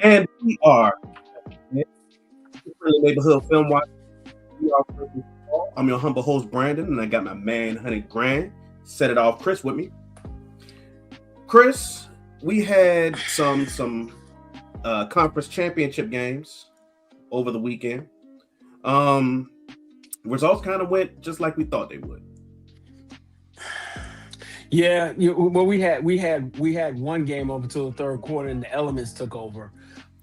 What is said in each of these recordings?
And we are Friendly Neighborhood Film Watch. We are Friendly Football. I'm your humble host, Brandon, and I got my man, Honey Grant. Set it off, Chris, with me. Chris, we had some conference championship games over the weekend. Um, Results kind of went just like we thought they would. Yeah, well, we had one game up until the third quarter, and the elements took over.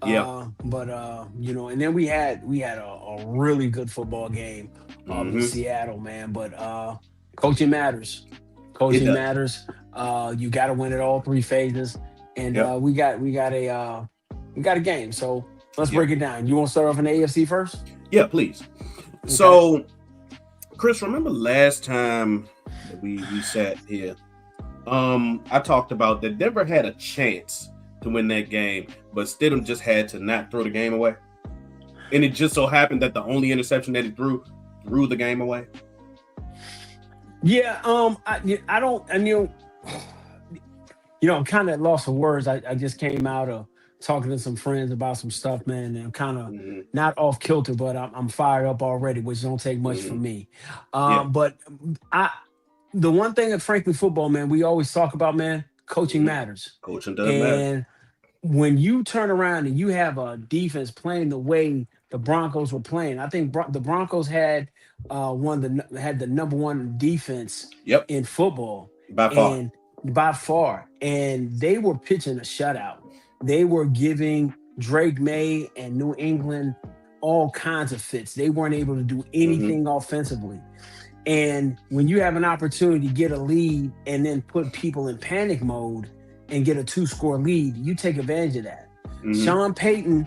Yeah. And then we had a really good football game up in Mm-hmm. Seattle, man. But coaching matters. It Coaching does. matters. You got to win at all three phases, and Yep. we got a game. So let's Yep. break it down. You want to start off in the AFC first? Yeah, please. Okay. So, Chris, remember last time that we sat here? I talked about that Denver had a chance to win that game, but Stidham just had to not throw the game away. And it just so happened that the only interception that he threw the game away. Yeah. I don't. I'm kind of at loss for words. I just came out of talking to some friends about some stuff, man, and I'm kind of Mm-hmm. not off kilter, but I'm fired up already, which don't take much Mm-hmm. from me. Yeah. But I, the one thing that frankly football, man, we always talk about, man, coaching Mm-hmm. matters. Coaching does matter. And when you turn around and you have a defense playing the way the Broncos were playing, I think the Broncos had had the number one defense Yep. in football, By far. and by far, and they were pitching a shutout. They were giving Drake May and New England all kinds of fits. They weren't able to do Mm-hmm. anything offensively. And when you have an opportunity to get a lead and then put people in panic mode and get a two-score lead, you take advantage of that. Mm-hmm. Sean Payton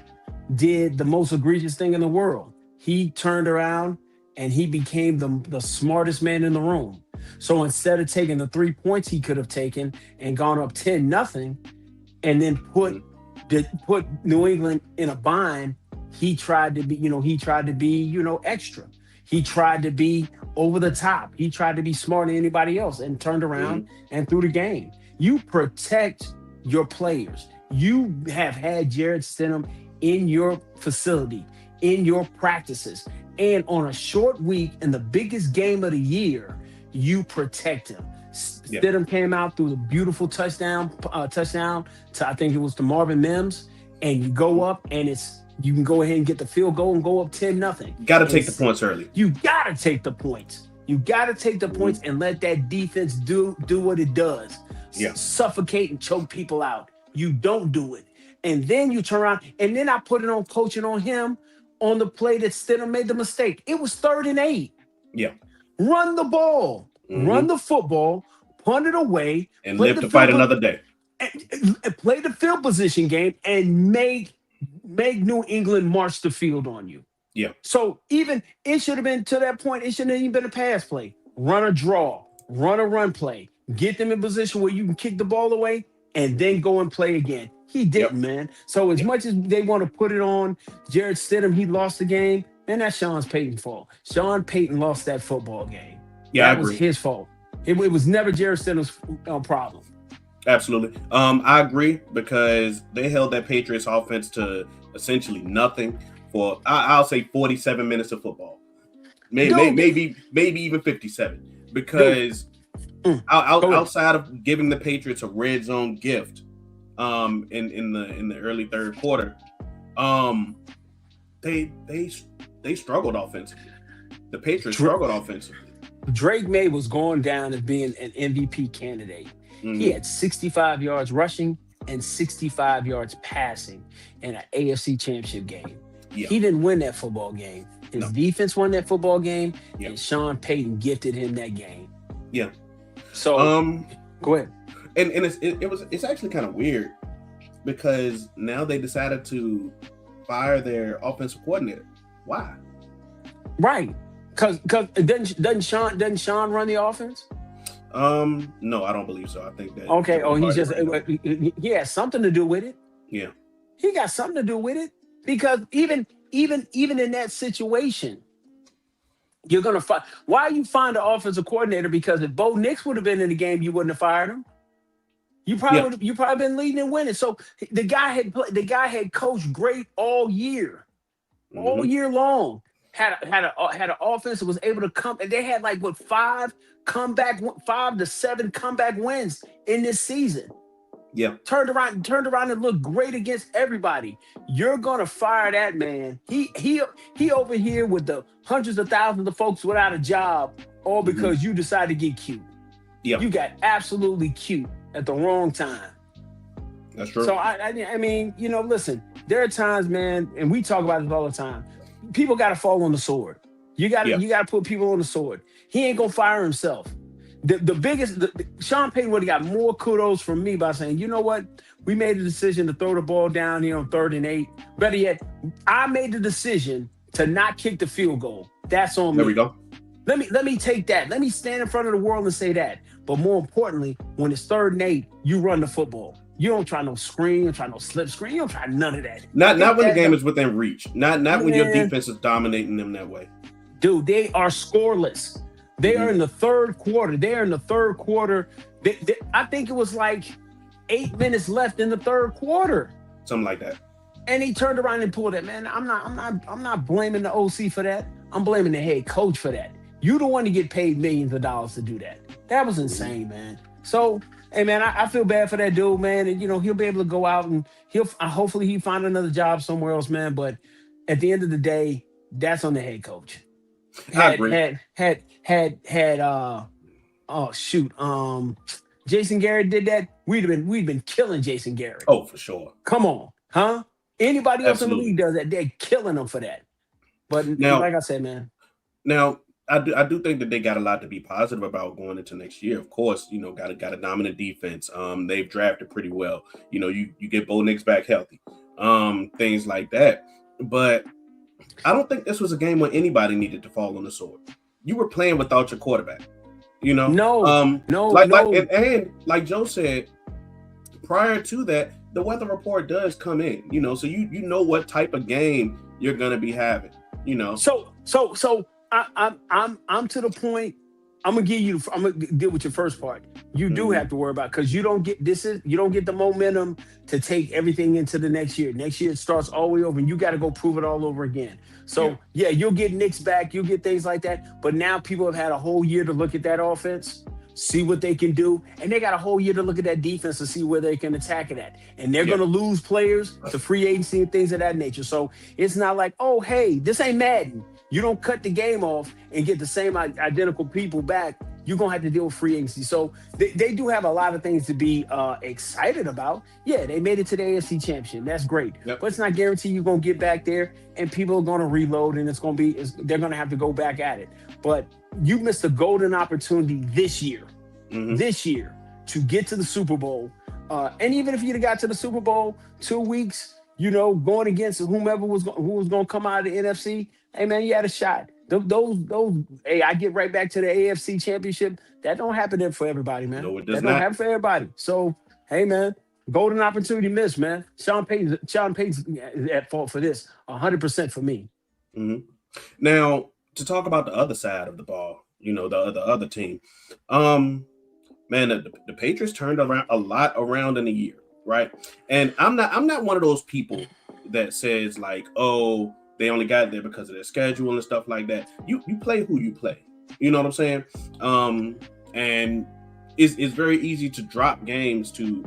did the most egregious thing in the world. He turned around and he became the smartest man in the room. So instead of taking the 3 points he could have taken and gone up 10-0 and then Mm-hmm. put New England in a bind, he tried to be extra. He tried to be over the top. He tried to be smarter than anybody else and turned Mm-hmm. around and threw the game. You protect your players. You have had Jared Stidham in your facility, in your practices, and on a short week in the biggest game of the year, you protect him. Yeah. Stidham came out through the beautiful touchdown to, I think it was to Marvin Mims, and you go up and you can go ahead and get the field goal and go up 10-0. Got to And take the points early. you gotta take the points. You gotta take the Mm-hmm. points and let that defense do what it does. Yeah. Suffocate and choke people out. You don't do it. And then you turn around, and then I put it on coaching on him on the play that Stidham made the mistake. It was 3rd and 8. Yeah. Run the ball, Mm-hmm. run the football, punt it away, And play live the to fight field, another day. play the field position game, and make New England march the field on you. Yeah. So even it should have been to that point. It shouldn't have even been a pass play. Run a draw, run a run play, get them in position where you can kick the ball away, and then go and play again. He Yep. didn't, man. So as Yep. much as they want to put it on Jared Stidham, he lost the game. And that's Sean Payton's fault. Sean Payton lost that football game. Yeah, I That was agree. his fault. It was never Jared Stidham's problem. Absolutely. I agree because they held that Patriots offense to essentially nothing for I'll say 47 minutes of football. Dude, Maybe even 57 dude, because go ahead. outside of giving the Patriots a red zone gift in the early third quarter, um they struggled offensively. The Patriots Dra- struggled offensively. Drake May was going down as being an MVP candidate. He Mm-hmm. had 65 yards rushing and 65 yards passing in an AFC championship game. Yeah. He didn't win that football game. His No. defense won that football game, Yeah. and Sean Payton gifted him that game. Yeah. So Um go ahead. and it's actually kind of weird because now they decided to fire their offensive coordinator. Why? Right. Cause doesn't Sean run the offense? No, I don't believe so. I think that Okay. Oh, he's Lombardi just ran it. he has something to do with it. Yeah. He got something to do with it because even in that situation, you're gonna find why you find an offensive coordinator because if Bo Nix would have been in the game, you wouldn't have fired him. Yeah. You probably been leading and winning. So the guy had coached great all Hmm. year long. Had an offense that was able to come, and they had like what comeback 5 to 7 comeback wins in this season. Yeah. Turned around and looked great against everybody. You're gonna fire that man. He over here with the hundreds of thousands of folks without a job, all Hmm. because you decided to get cute. Yeah. You got absolutely cute at the wrong time. That's So true. I mean, listen, there are times, man, and we talk about this all the time. People got to fall on the sword. Yeah. You got to put people on the sword. He ain't gonna fire himself. Sean Payton would have got more kudos from me by saying, you know what, we made a decision to throw the ball down here on 3rd and 8. Better yet, I made the decision to not kick the field goal. That's on There we me. go. Let me take that. Let me stand in front of the world and say that. But more importantly, when it's 3rd and 8, you run the football. You don't try no screen, you don't try no slip screen, you don't try none of that. Not Get when the that game done. is within reach. Not when your Man, defense is dominating them that way. dude, they are scoreless. They are Hmm. in the third quarter. They are in the third quarter. I think it was like 8 minutes left in the third quarter. Something like that. And he turned around and pulled it. Man, I'm not blaming the OC for that. I'm blaming the head coach for that. You the one to get paid millions of dollars to do that. That was Hmm. insane, man. So, hey man, I feel bad for that dude, man. And he'll be able to go out and he'll hopefully he find another job somewhere else, man. But at the end of the day, that's on the head coach. I Had agree. had had had had oh shoot. Jason Garrett did that, we'd been killing Jason Garrett. Oh, for sure. Come on, huh? Anybody else in the league Absolutely. does that, they're killing them for that. But Now, like I said, man, now, I do think that they got a lot to be positive about going into next year. Of course, got a dominant defense. They've drafted pretty well. You get Bo Nix back healthy. Things like that. But I don't think this was a game where anybody needed to fall on the sword. You were playing without your quarterback. You know, no, um, no, like no. and like Joe said, prior to that, the weather report does come in. So you know what type of game you're gonna be having. You know, So I'm to the point. I'm gonna deal with your first part. You do hmm have to worry about, because you don't get the momentum to take everything into the next year. Next year it starts all the way over, and you got to go prove it all over again. yeah, So yeah, you'll get Knicks back, you'll get things like that. But now people have had a whole year to look at that offense, see what they can do, and they got a whole year to look at that defense to see where they can attack it at. And they're yeah, gonna lose players to free agency and things of that nature. So it's not like, oh hey, this ain't Madden. You don't cut the game off and get the same identical people back. You're gonna have to deal with free agency. So they do have a lot of things to be excited about. Yeah, they made it to the AFC Championship. That's great, yep, but it's not guaranteed you're gonna get back there. And people are gonna reload, and they're gonna have to go back at it. But you missed a golden opportunity hmm this year to get to the Super Bowl. And even if you'd have got to the Super Bowl 2 weeks, going against who was going to come out of the NFC, hey man, you had a shot. Those. Hey, I get right back to the AFC Championship. That don't happen there for everybody, man. no, it does That don't not. happen for everybody. So, hey man, golden opportunity missed, man. Sean Payton's at fault for this. 100% for me. hmm Now, to talk about the other side of the ball, the other team, um, man, the Patriots turned around a lot around in a year, right? And I'm not one of those people that says like, oh, they only got there because of their schedule and stuff like that. You play who you play. You know what I'm saying? And it's very easy to drop games to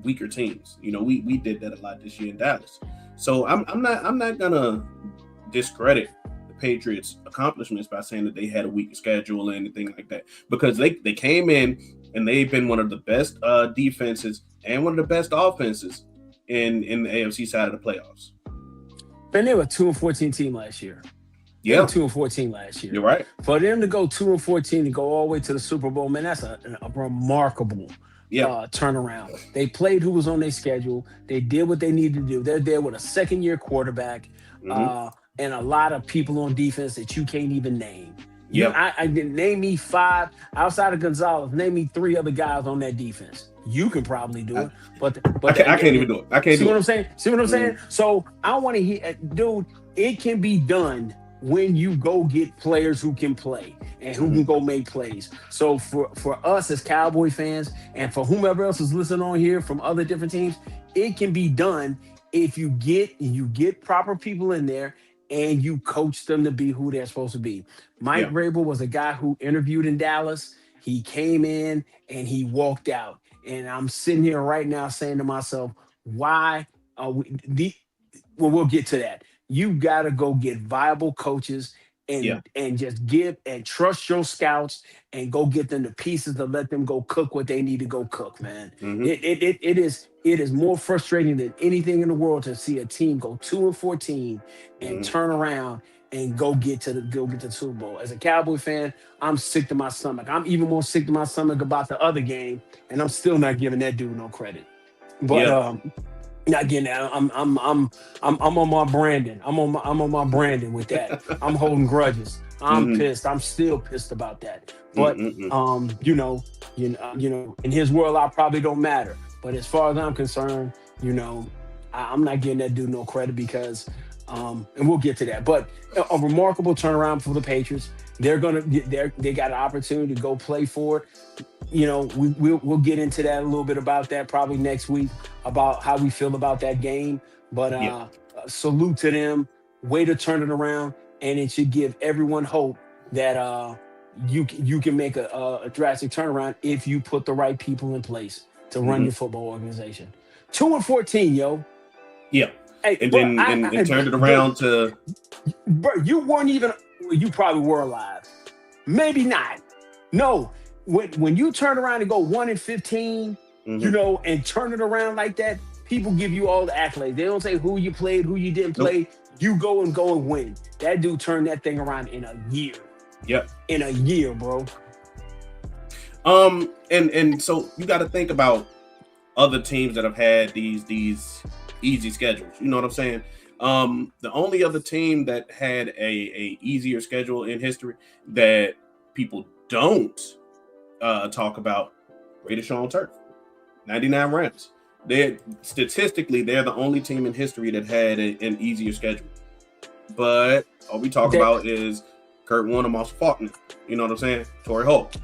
weaker teams. We did that a lot this year in Dallas. So I'm not gonna discredit the Patriots' accomplishments by saying that they had a weak schedule or anything like that, because they came in and they've been one of the best defenses and one of the best offenses in the AFC side of the playoffs. And they were 2-14 team last year. They were Yeah, 2-14 last year. you're right. For them to go 2-14 and go all the way to the Super Bowl, man, that's a remarkable Yeah. turnaround. They played who was on their schedule. They did what they needed to do. They're there with a second-year quarterback, hmm and a lot of people on defense that you can't even name. Yeah. I didn't name me five outside of Gonzalez. Name me three other guys on that defense. You can probably do I, it, but I can't even do it. I can't see do what it. I'm saying? See what I'm Mhm. saying? So I want to hear, dude. It can be done when you go get players who can play and who can Mm-hmm. go make plays. So for us as Cowboy fans and for whomever else is listening on here from other different teams, it can be done if you get proper people in there and you coach them to be who they're supposed to be. Mike Yeah. Vrabel was a guy who interviewed in Dallas. He came in and he walked out. And I'm sitting here right now saying to myself, why are well, we'll get to that. You got to go get viable coaches Yeah. and just give and trust your scouts and go get them the pieces to let them go cook what they need to go cook, man. Mm-hmm. It is more frustrating than anything in the world to see a team go 2-14 and Mm-hmm. turn around and go get to the Super Bowl. As a Cowboy fan, I'm sick to my stomach. I'm even more sick to my stomach about the other game, and I'm still not giving that dude no credit. But Yeah. not getting that. I'm on my Brandon. I'm on my Brandon with that. I'm holding grudges. I'm Mm-hmm. pissed. I'm still pissed about that. But Mm-mm-mm. in his world, I probably don't matter. But as far as I'm concerned, I'm not getting that dude no credit because, and we'll get to that. But a remarkable turnaround for the Patriots. They got an opportunity to go play for it. We'll get into that a little bit about that probably next week about how we feel about that game. But Yeah. salute to them, way to turn it around, and it should give everyone hope that you can make a drastic turnaround if you put the right people in place to run Mm-hmm. your football organization. 2-14, yo. Yeah. Hey, And bro, then and turned it dude, around to bro, you weren't even. You probably were alive. Maybe not. No, when you turn around and go 1-15, mm-hmm. and turn it around like that, people give you all the accolades. They don't say who you played, who you didn't Nope. play. You go and win. That dude turned that thing around in a year. Yep. In a year, bro. And so you got to think about other teams that have had these easy schedules. You know what I'm saying? The only other team that had a easier schedule in history that people don't talk about, Greatest Show on Turf, 99 Rams. They're the only team in history that had an easier schedule. But all we talk about is Kurt Warner, Moss Faulkner. You know what I'm saying? Torrey Holt.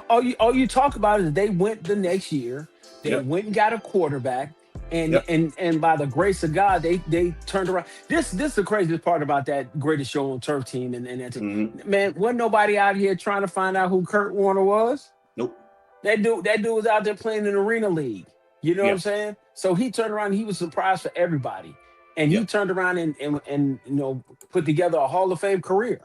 All you talk about is they went the next year. They went and got a quarterback. And by the grace of God, they turned around. This is the craziest part about that Greatest Show on Turf team and that team. Mm-hmm. Man, wasn't nobody out here trying to find out who Kurt Warner was. Nope. That dude was out there playing in the Arena League. You know what I'm saying? So he turned around. He was surprised for everybody, and he turned around and put together a Hall of Fame career.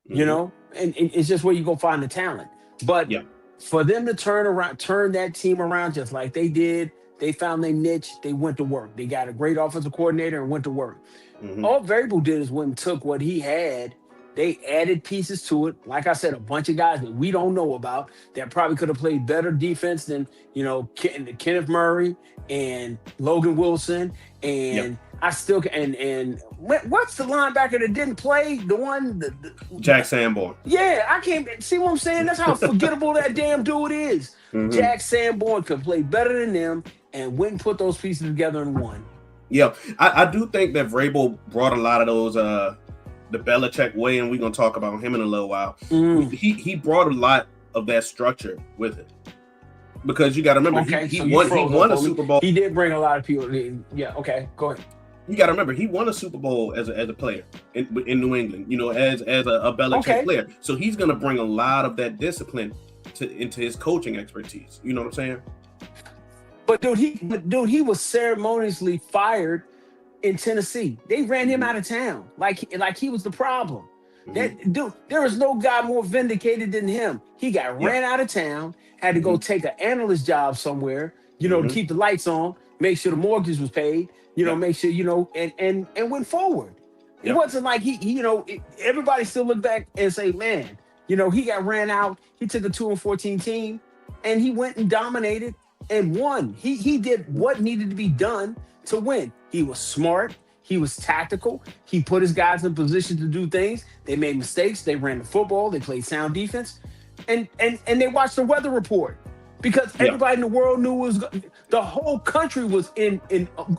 Mm-hmm. And it's just where you go find the talent. But for them to turn that team around just like they did. They found their niche. They went to work. They got a great offensive coordinator and went to work. Mm-hmm. All Variable did is went and took what he had. They added pieces to it. Like I said, a bunch of guys that we don't know about that probably could have played better defense than, Kenneth Murray and Logan Wilson. And I still and what's the linebacker that didn't play? The one, Jack Sanborn. Yeah, I can't see what I'm saying. That's how forgettable that damn dude is. Mm-hmm. Jack Sanborn could play better than them and went and put those pieces together and won. Yeah, I do think that Vrabel brought a lot of those the Belichick way, and we're gonna talk about him in a little while. He brought a lot of that structure with it. Because you got to remember, he won a Super Bowl. He did bring a lot of people. Yeah, okay, go ahead. You got to remember, he won a Super Bowl as a player in New England. As a Belichick player, so he's going to bring a lot of that discipline into his coaching expertise. You know what I'm saying? But dude, he was ceremoniously fired in Tennessee. They ran him out of town, like he was the problem. That dude, there is no guy more vindicated than him. He got ran out of town, had to go take an analyst job somewhere, to keep the lights on, make sure the mortgage was paid, make sure, and went forward. It wasn't like everybody still look back and say, man, he got ran out. He took a 2-14 team and he went and dominated and won. He did what needed to be done to win. He was smart. He was tactical. He put his guys in position to do things. They made mistakes. They ran the football. They played sound defense, and they watched the weather report because everybody in the world knew the whole country was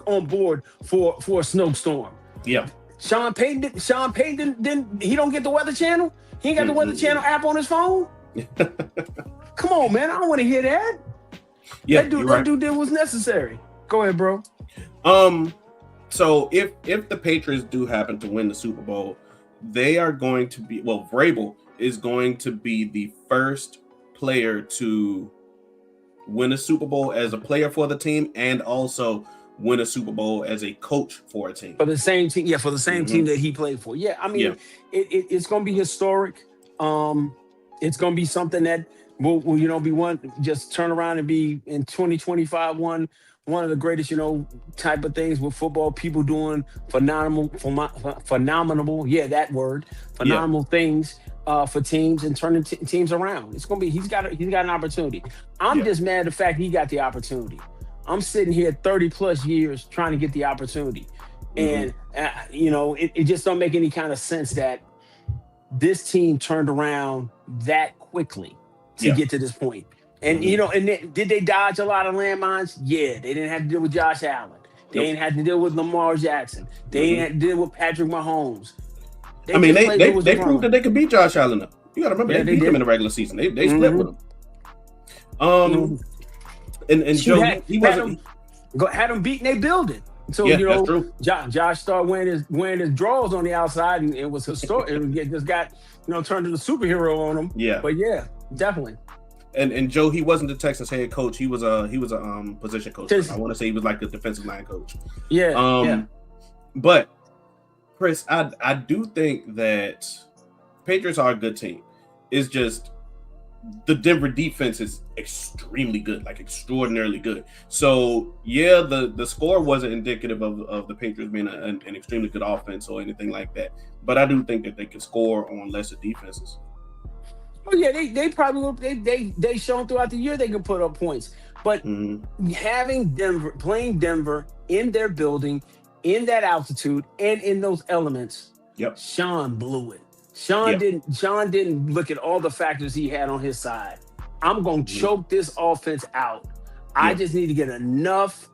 on board for a snowstorm. Yeah, Sean Payton didn't he don't get the Weather Channel? He ain't got the Weather Channel app on his phone? Come on, man. I don't want to hear that. Yeah, That you're dude right. did what's necessary. Go ahead, bro. So if the Patriots do happen to win the Super Bowl, they are going to be Vrabel is going to be the first player to win a Super Bowl as a player for the team and also win a Super Bowl as a coach for a team. For the same team, for the same team Mhm. that he played for. Yeah, I Yeah. mean, it's going to be historic. It's going to be something that will be one just turn around and be in 2025 one of the greatest type of things with football. People doing phenomenal, that word, Yeah. phenomenal things for teams and turning teams around. It's going to be he's got an opportunity. I'm Yeah. just mad the fact he got the opportunity. I'm sitting here 30 plus years trying to get the opportunity. Mhm. And, it just don't make any kind of sense that this team turned around that quickly to Yeah. get to this point. And, Mhm. did they dodge a lot of landmines? Yeah. They didn't have to deal with Josh Allen. They Nope. ain't had to deal with Lamar Jackson. They ain't Mhm. had to deal with Patrick Mahomes. I They mean, just they played they who was they in front proved of that them. they could beat Josh Allen up. You got to remember Yeah, they they beat him did. in the regular season. They split with Mhm. him. Um, and Shoot, Joe, he wasn't. had them beating their building. So Yeah, that's true. Josh started wearing his drawers on the outside, and it was historic. It just got turned into superhero on him. Yeah. But yeah, definitely. And Joe, he wasn't the Texans head coach. He was a position coach. Just- I want to say he was like the defensive line coach. Yeah. But Chris, I do think that Patriots are a good team. It's just the Denver defense is extremely good, like extraordinarily good. So yeah, the score wasn't indicative of the Patriots being an extremely good offense or anything like that. But I do think that they can score on lesser defenses. Oh yeah, they probably will. They shown throughout the year they can put up points. But Mhm. playing Denver in their building, in that altitude, and in those elements, Yep. Sean blew it. Sean didn't look at all the factors he had on his side. I'm gonna choke this offense out. I just need to get enough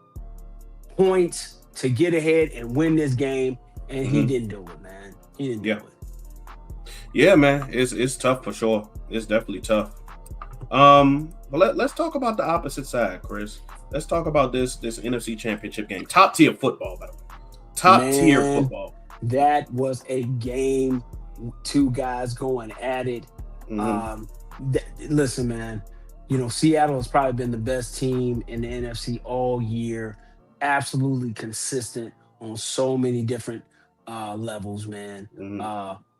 points to get ahead and win this game. And he didn't do it, man. He didn't do it. Yeah, man. It's tough for sure. It's definitely tough. But let's talk about the opposite side, Chris. Let's talk about this NFC Championship game. Top tier football, by the way. Top tier football. That was a game. Two guys going at it. Listen, man. Seattle has probably been the best team in the NFC all year. Absolutely consistent on so many different levels, man.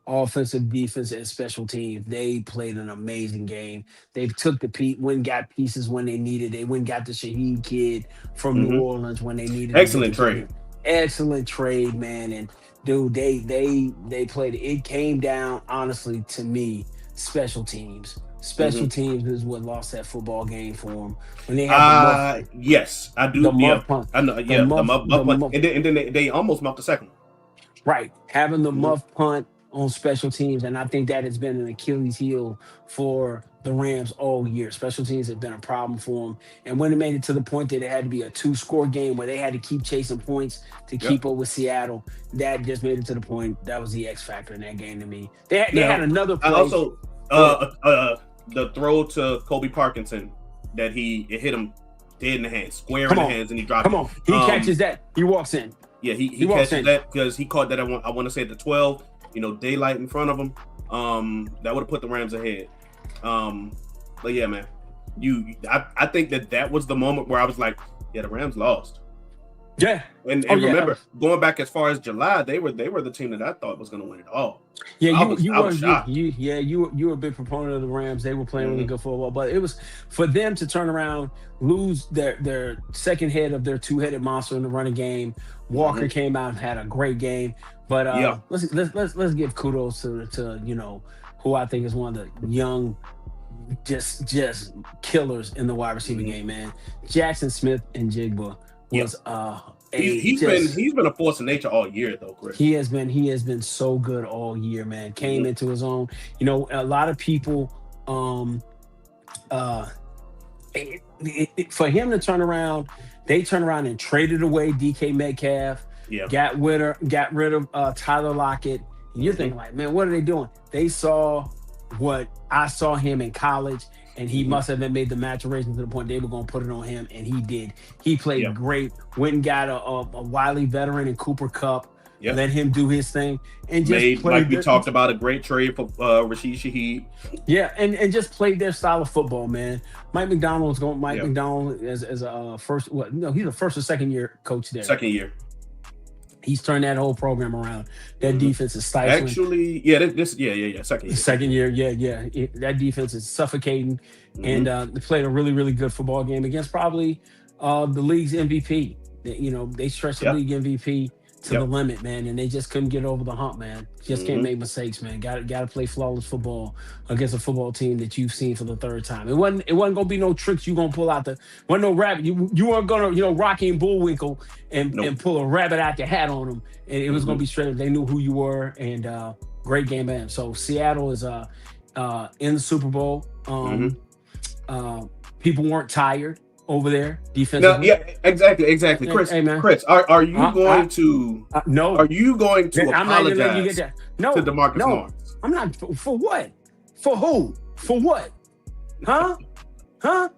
Offensive, defense, and special teams. They played an amazing game. They took went and got pieces when they needed. They went and got the Shaheed kid from New Orleans when they needed. Excellent trade. Excellent trade, man. And dude, they played. It came down, honestly, to me, special teams. Special teams is what lost that football game for them. When they had yes, I do. The muff punt. I know. Yeah, the muff punt. And then they almost muffed the second one. Right, having the muff punt on special teams, and I think that has been an Achilles heel for the Rams all year. Special teams have been a problem for them, and when it made it to the point that it had to be a 2-score game where they had to keep chasing points to keep up with Seattle, that just made it to the point. That was the X factor in that game to me. They had another play. Also, the throw to Kobe Parkinson that it hit him dead in the hands, square in the hands, and he dropped. Come on, he catches that. He walks in. Yeah, he catches that because he caught that. I want to say at the 12. Daylight in front of him. That would have put the Rams ahead. But yeah, man, I think that was the moment where I was like, yeah, the Rams lost. Yeah, and remember, going back as far as July, they were the team that I thought was going to win it all. Yeah, I was shocked. You were a big proponent of the Rams. They were playing really good football, but it was for them to turn around, lose their second head of their two-headed monster in the running game. Walker came out and had a great game, but let's give kudos to who I think is one of the young, just killers in the wide receiving game, man. Jackson Smith and Jigba was he's been a force of nature all year though, Chris. He has been so good all year, man. Came into his own. A lot of people for him to turn around, they turned around and traded away DK Metcalf. Yeah. got rid of Tyler Lockett. And you're thinking like, man, what are they doing? They saw what I saw him in college, and he Mm-hmm. must have made the maturation to the point they were going to put it on him, and he did. He played Yeah. great. Went and got a wily veteran in Cooper Cup. Yeah. Let him do his thing and just Made, like played. we talked about, a great trade for Rashid Shaheed. Yeah, and just played their style of football, man. Mike McDonald's going. Mike Yeah. McDonald as a first. What? No, he's a first or second year coach there. Second year. He's turned that whole program around. That Mhm. defense is stifling. Actually, yeah, yeah. Second year. Second year, yeah. That defense is suffocating, and they played a really, really good football game against probably the league's MVP. They stretched the Yep. league MVP to the Yep. limit, man, and they just couldn't get over the hump, man. Just can't Mhm. make mistakes, man. Got to play flawless football against a football team that you've seen for the third time. It wasn't gonna be no tricks you gonna pull out wasn't no rabbit. You weren't gonna Rocky and Bullwinkle and Nope. pull a rabbit out your hat on them, and it was gonna Mhm. be straight. They knew who you were, and great game, man. So Seattle is in the Super Bowl. Mhm. People weren't tired over there No, defensively. yeah, exactly. Chris, Hey, man. Chris, are you going to No, are you going to I'm not even letting you get apologize that. No, to DeMarcus no, Lawrence? I'm not. For what? For who? For what? Huh? Huh?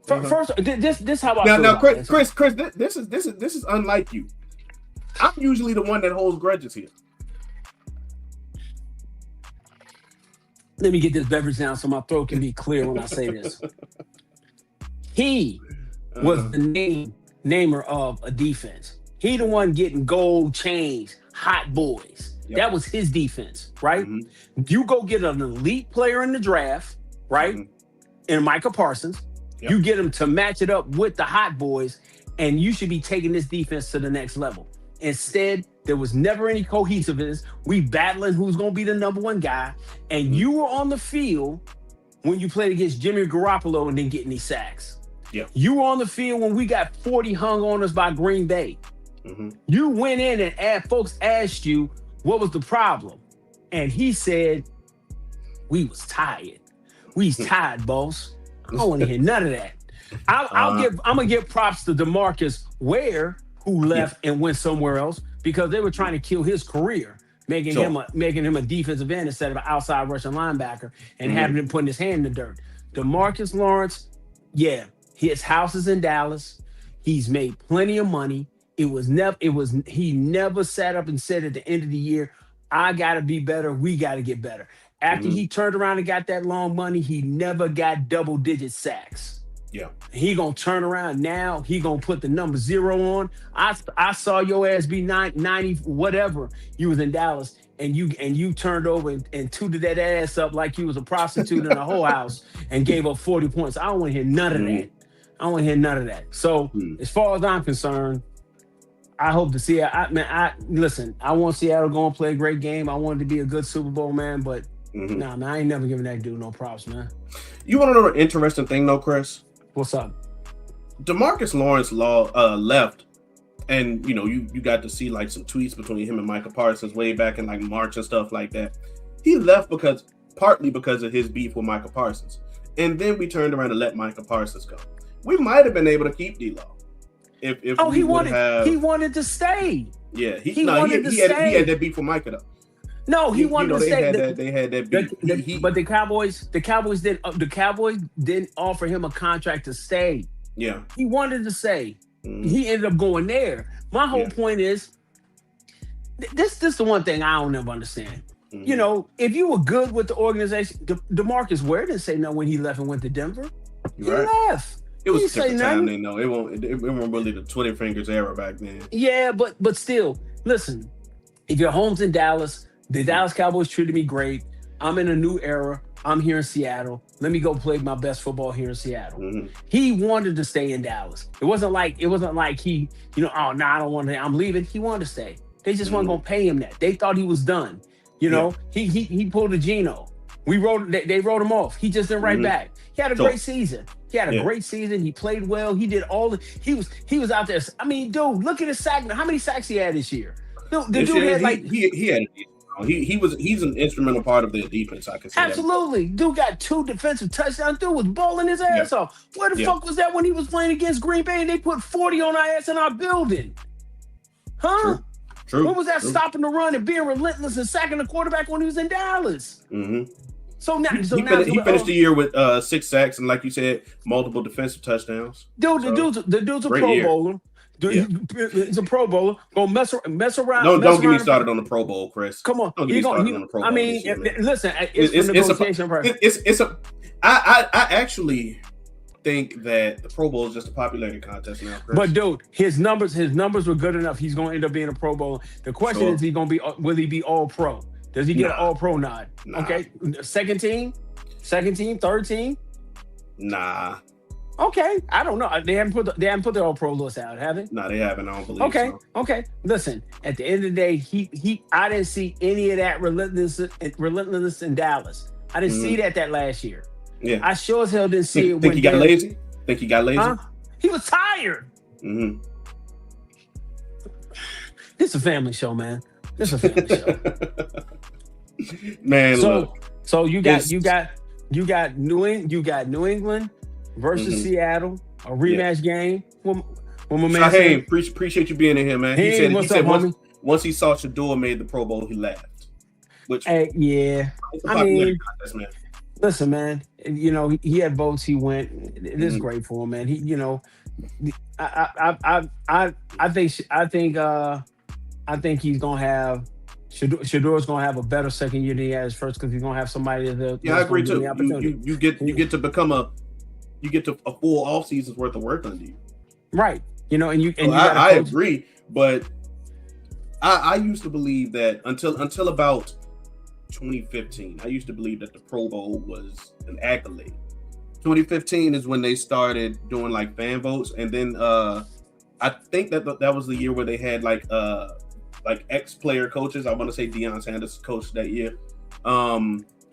Uh-huh. First, this how I Now, feel now, about Chris, this. Chris, this is unlike you. I'm usually the one that holds grudges here. Let me get this beverage down so my throat can be clear when I say this. He was Uh, the namer of a defense. He the one getting gold chains, hot boys. Yep. That was his defense, right? Mhm. You go get an elite player in the draft, right? Mhm. And Micah Parsons. Yep. You get him to match it up with the hot boys, and you should be taking this defense to the next level. Instead, there was never any cohesiveness. We battling who's going to be the number one guy, and you were on the field when you played against Jimmy Garoppolo and didn't get any sacks. Yeah. You were on the field when we got 40 hung on us by Green Bay. Mhm. You went in and folks asked you what was the problem, and he said, "We was tired. We's tired, boss. I don't want to hear none of that." I'm gonna give props to DeMarcus Ware, who left and went somewhere else because they were trying to kill his career, making Sure. him a defensive end instead of an outside rushing linebacker and having him putting his hand in the dirt. DeMarcus Lawrence, yeah, his house is in Dallas. He's made plenty of money. He never sat up and said at the end of the year, "I gotta be better. We gotta get better." After he turned around and got that long money, he never got double-digit sacks. Yeah. He gonna turn around now. He gonna put the number 0 on. I saw your ass be 90 whatever. You was in Dallas and you turned over and tooted that ass up like you was a prostitute in a whole house and gave up 40 points. I don't want to hear none of that. I don't want to hear none of that. So as far as I'm concerned, I hope to see. Listen. I want Seattle to go and play a great game. I want it to be a good Super Bowl, man. But nah, man, I ain't never giving that dude no props, man. You want to know an interesting thing, though, Chris? What's up? DeMarcus Lawrence left, and you got to see like some tweets between him and Micah Parsons way back in like March and stuff like that. He left partly because of his beef with Micah Parsons, and then we turned around and let Micah Parsons go. We might have been able to keep D-Law if he wanted to stay. Yeah, he wanted to stay. He had that beef with Micah though. No, he wanted to stay. They had that beef. But the Cowboys didn't offer him a contract to stay. Yeah, he wanted to stay. He ended up going there. My whole point is this is the one thing I don't ever understand. If you were good with the organization, DeMarcus Ware didn't say no when he left and went to Denver. He left. It was a different time. They know it won't really the 20 fingers era back then. Yeah, but still, listen. If your home's in Dallas, the Dallas Cowboys treated me great. I'm in a new era. I'm here in Seattle. Let me go play my best football here in Seattle. He wanted to stay in Dallas. It wasn't like he, oh no, I don't want to. I'm leaving. He wanted to stay. They just weren't gonna pay him that. They thought he was done. He pulled a Geno. They wrote him off. He just didn't write back. He had a great season. He had a great season. He played well. He did he was out there. I mean, dude, look at his sack. How many sacks he had this year? The dude had like he had he's an instrumental part of their defense. I can say absolutely. Dude got 2 defensive touchdowns. Dude was balling his ass off. Where the fuck was that when he was playing against Green Bay and they put 40 on our ass in our building? Huh? True. What was that stopping the run and being relentless and sacking the quarterback when he was in Dallas? Mm-hmm. So now, He finished the year with 6 sacks and, like you said, multiple defensive touchdowns. Dude, the dude's a Pro Bowler. Yeah. He's a Pro Bowler. Gonna mess around. Don't get me started on the Pro Bowl, Chris. Come on, don't get me started on the Pro Bowl. I mean, year, listen, it's I actually think that the Pro Bowl is just a popularity contest now, Chris. But dude, his numbers were good enough. He's going to end up being a Pro Bowler. The question is, will he be All Pro? Does he get an All Pro nod? Nah. Okay, second team, third team. Nah. Okay, I don't know. They haven't put the All Pro list out, have they? No, they haven't. I don't believe so. Okay. Listen, at the end of the day, I didn't see any of that relentlessness in Dallas. I didn't see that last year. Yeah, I sure as hell didn't see it. Think he got lazy? Think he got lazy? Huh? He was tired. Mm-hmm. It's a family show, man. It's a family show. Man, so you got New England versus Seattle, a rematch game. When my man appreciate you being in here, man. He said once he saw Shador made the Pro Bowl, he laughed. Which yeah, I mean, contest, man. Listen, man. You know he had votes. He went. It is great for him, man. I think he's gonna have. Shador's gonna have a better second year than he has first because he's gonna have somebody that. Yeah, I agree too. You get to become a full off season's worth of work under you. Right. I agree, but I used to believe that until about 2015, I used to believe that the Pro Bowl was an accolade. 2015 is when they started doing like fan votes, and then I think that was the year where they had like ex-player coaches. I want to say Deion Sanders coached that year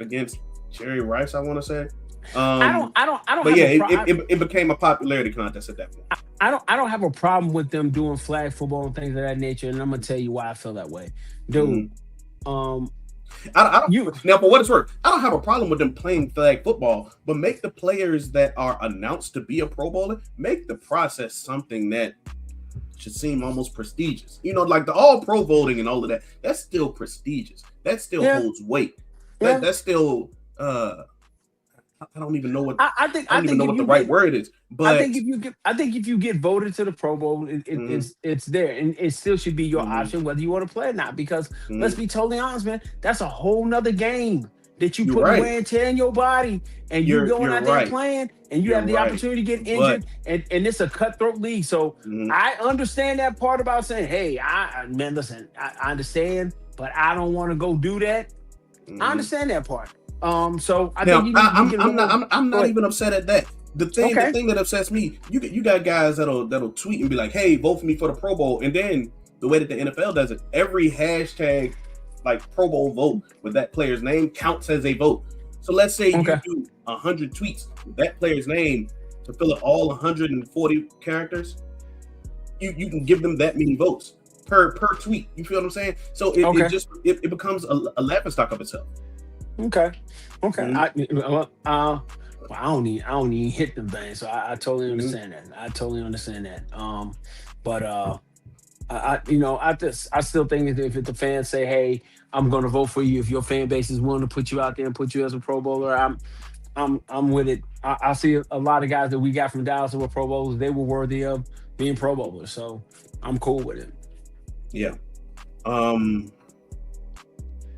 against Jerry Rice, I want to say. I don't. But it became a popularity contest at that point. I don't have a problem with them doing flag football and things of that nature, and I'm gonna tell you why I feel that way, dude. I don't. Now, for what it's worth, I don't have a problem with them playing flag football, but make the players that are announced to be a Pro Bowler, make the process something that should seem almost prestigious. Like the All Pro voting and all of that. That's still prestigious. That still holds weight. That's still. I don't even know what I don't even know what the right word is. But I think if you get voted to the Pro Bowl, it's there, and it still should be your option whether you want to play or not. Because let's be totally honest, man, that's a whole nother game that you put wear and tear in your body, and you're going out there playing, and you have the opportunity to get injured, and it's a cutthroat league. So I understand that part about saying, hey, listen, I understand, but I don't want to go do that. I understand that part. So I think I'm not even upset at that. The thing that upsets me, you got guys that'll tweet and be like, "Hey, vote for me for the Pro Bowl," and then the way that the NFL does it, every hashtag like Pro Bowl vote with that player's name counts as a vote. So let's say you do 100 tweets with that player's name to fill up all 140 characters, you can give them that many votes per tweet. You feel what I'm saying? So it becomes a laughingstock of itself. Okay. I don't even hit them things, so I totally understand that. I still think if the fans say, "Hey, I'm going to vote for you," if your fan base is willing to put you out there and put you as a Pro Bowler, I'm with it. I see a lot of guys that we got from Dallas who were Pro Bowlers. They were worthy of being Pro Bowlers, so I'm cool with it. Yeah.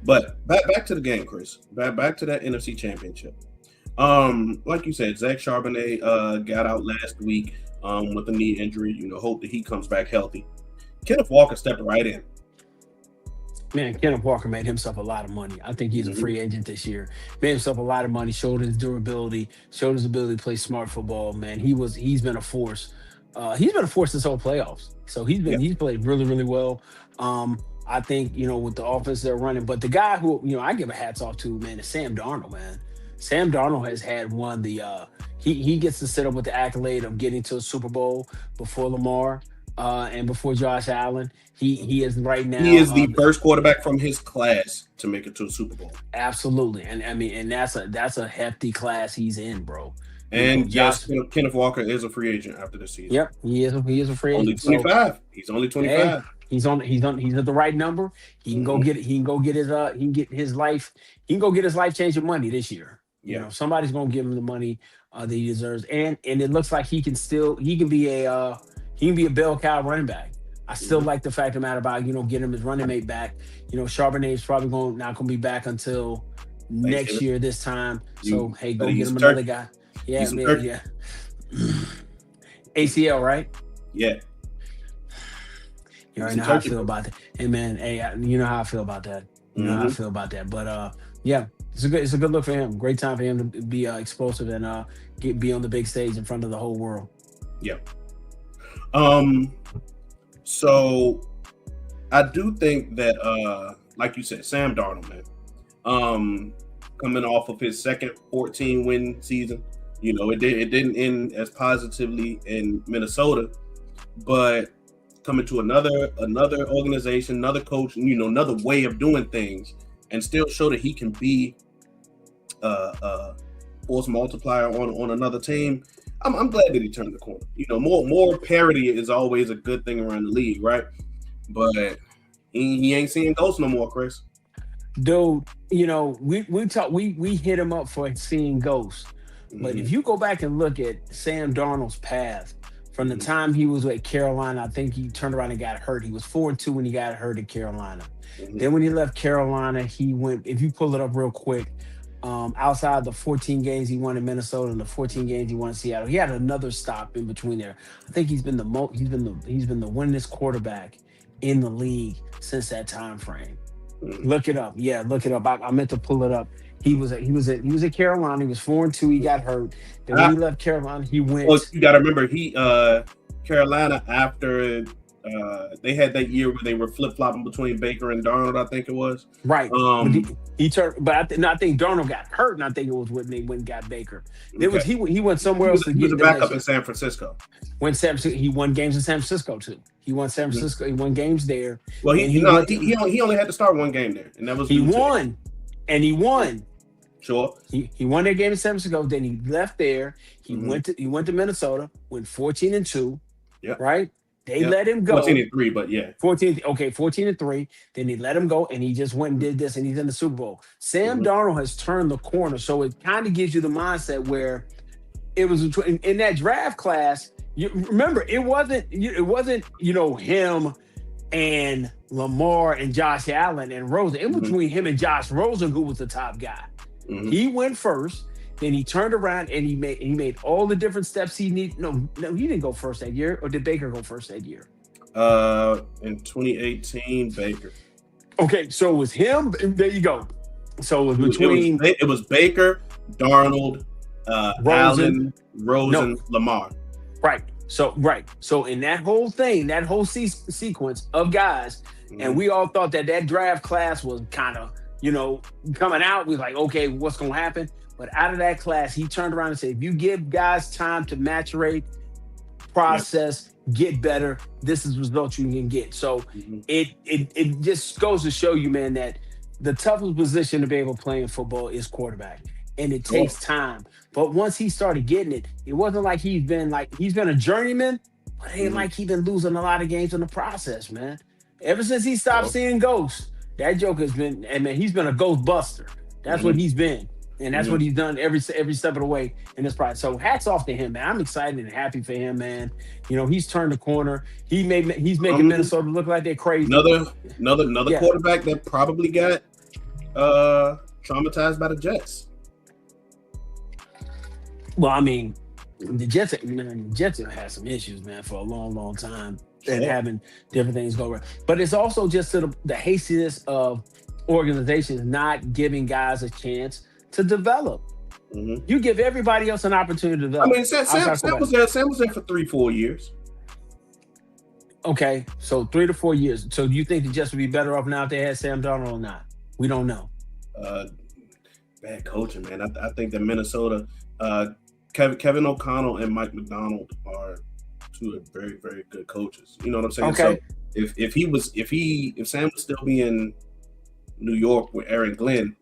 But back to the game, Chris. Back to that NFC Championship. Like you said, Zach Charbonnet got out last week with a knee injury. Hope that he comes back healthy. Kenneth Walker stepped right in. Man, Kenneth Walker made himself a lot of money. I think he's a free agent this year. Made himself a lot of money. Showed his durability. Showed his ability to play smart football. Man, he's been a force. He's been a force this whole playoffs. So he's played really, really well. I think, with the offense they're running. But the guy who, I give a hats off to, man, is Sam Darnold, man. Sam Darnold has had one of the he gets to sit up with the accolade of getting to a Super Bowl before Lamar and before Josh Allen. He is right now. He is the first quarterback from his class to make it to a Super Bowl. Absolutely. And that's a hefty class he's in, bro. And Kenneth Walker is a free agent after this season. Yep, he is a free agent. Only 25. He's only 25. He's at the right number. He can go Hmm. get it. He can go get his he can get his life. He can go get his life changing money this year. You Yeah. know, somebody's gonna give him the money that he deserves, and it looks like he can be a he can be a bell cow running back. I still Hmm. like the fact of the matter about getting him his running mate back. Charbonnet is probably going not going to be back until next Thanksgiving. year this time. So You hey, better go eat get some him another turkey. guy. Eat Yeah, some man. turkey. Yeah. ACL, right? Yeah. You Eat already some know how I turkey, feel bro. about that. Hey man, hey, you know how I feel about that. You know how I Hmm. feel about that. But yeah, it's a good look for him. Great time for him to be explosive and be on the big stage in front of the whole world. Yeah. Um. So I do think that, like you said, Sam Darnold, man, um, coming off of his second 14 win season, it didn't end as positively in Minnesota, but coming to another organization, another coach, another way of doing things, and still show that he can be a force multiplier on another team. I'm glad that he turned the corner. More parity is always a good thing around the league, right? But he ain't seeing ghosts no more, Chris. Dude, we hit him up for seeing ghosts. But Hmm. if you go back and look at Sam Darnold's path from the Hmm. time he was at Carolina, I think he turned around and got hurt. He was 4-2 when he got hurt at Carolina. Hmm. Then when he left Carolina, he went, if you pull it up real quick, outside the 14 games he won in Minnesota and the 14 games he won in Seattle, he had another stop in between there. I think he's been the winningest quarterback in the league since that time frame. Hmm. Look it up. Yeah, look it up. I meant to pull it up. He was at Carolina. He was 4-2. He got hurt. Then when I, he left Carolina, he well, went you got to remember Carolina after they had that year where they were flip flopping between Baker and Darnold. I think it was. right. But Um, he turned. But no, I think Darnold got hurt, and I think it was when they went and got Baker. It okay, was he went he somewhere was else to he was a get the next backup in year. San Francisco. When San Francisco, he won games in San Francisco too. He won San Mhm. Francisco. He won games there, Well, and he he no went to he only had to start one game there, and that was he due to won, and he won. sure. He won that game in San Francisco. Then he left there. Hmm. He went to Minnesota. Went 14-2. Yep, Right. They yep. let him 14 go. and three, but yeah. 14, okay, 14-3. Then they let him go and he just went and did this and he's in the Super Bowl. Sam Hmm. Darnold has turned the corner. So it kind of gives you the mindset where it was in that draft class. You remember it wasn't him and Lamar and Josh Allen and Rosen. It was Hmm. between him and Josh Rosen who was the top guy. Hmm. He went first. Then he turned around and he made all the different steps he needed. No, he didn't go first that year. Or did Baker go first that year? In 2018, Baker. Okay, so it was him. There you go. So it was between It was Baker, Darnold, Rosen. Allen, No, Rosen, Lamar. right. So right. So in that whole thing, that whole sequence of guys, and Hmm. we all thought that draft class was kind of coming out. We was like, okay, what's gonna happen? But out of that class, he turned around and said, if you give guys time to maturate, Yeah. process, get better, this is the result you can get. So Hmm. it just goes to show you, man, that the toughest position to be able to play in football is quarterback. And it Sure. takes time. But once he started getting it, it wasn't like he's been a journeyman, but it ain't Hmm. like he's been losing a lot of games in the process, man. Ever since he stopped Sure. seeing ghosts, that joke has been, and man, he's been a ghost buster. That's what Hmm. he's been. And that's Hmm. what he's done every step of the way in this process. So hats off to him, man. I'm excited and happy for him, man. He's turned the corner. He's making Um, Minnesota look like they're crazy. another another Yeah. quarterback that probably got traumatized by the Jets. Well, I mean, the Jets have had some issues, man, for a long, long time, and Sure. having different things go wrong. But it's also just to the hastiness of organizations not giving guys a chance to develop. Hmm. You give everybody else an opportunity to I develop mean, outside Sam was quarterback. there. Sam was there for 3-4 years. Okay, so 3 to 4 years. So do you think the Jets would be better off now if they had Sam Darnold or not? We don't know. Uh, Bad coaching, man. I think that Minnesota, uh, Kevin O'Connell and Mike McDonald are two very very good coaches. You know what I'm saying? So Okay. if Sam would still be in New York with Aaron Glenn,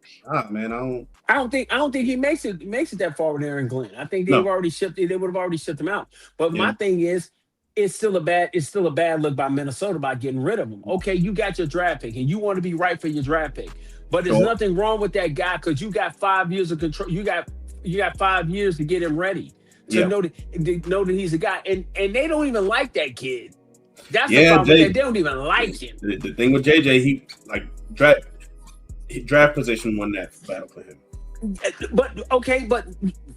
man, I don't I don't think he makes it that far with Aaron Glenn. I think no. they would have already shipped him out. But Yeah. my thing is, it's still a bad look by Minnesota by getting rid of him. Okay, you got your draft pick and you want to be right for your draft pick. But there's Sure. nothing wrong with that guy because you got 5 years of control. You got 5 years to get him ready to Yeah. know that he's a guy. And they don't even like that kid. That's the Yeah, problem with that. Jay. They don't even like him. The thing with JJ, he like draft position won that battle for him. But okay, but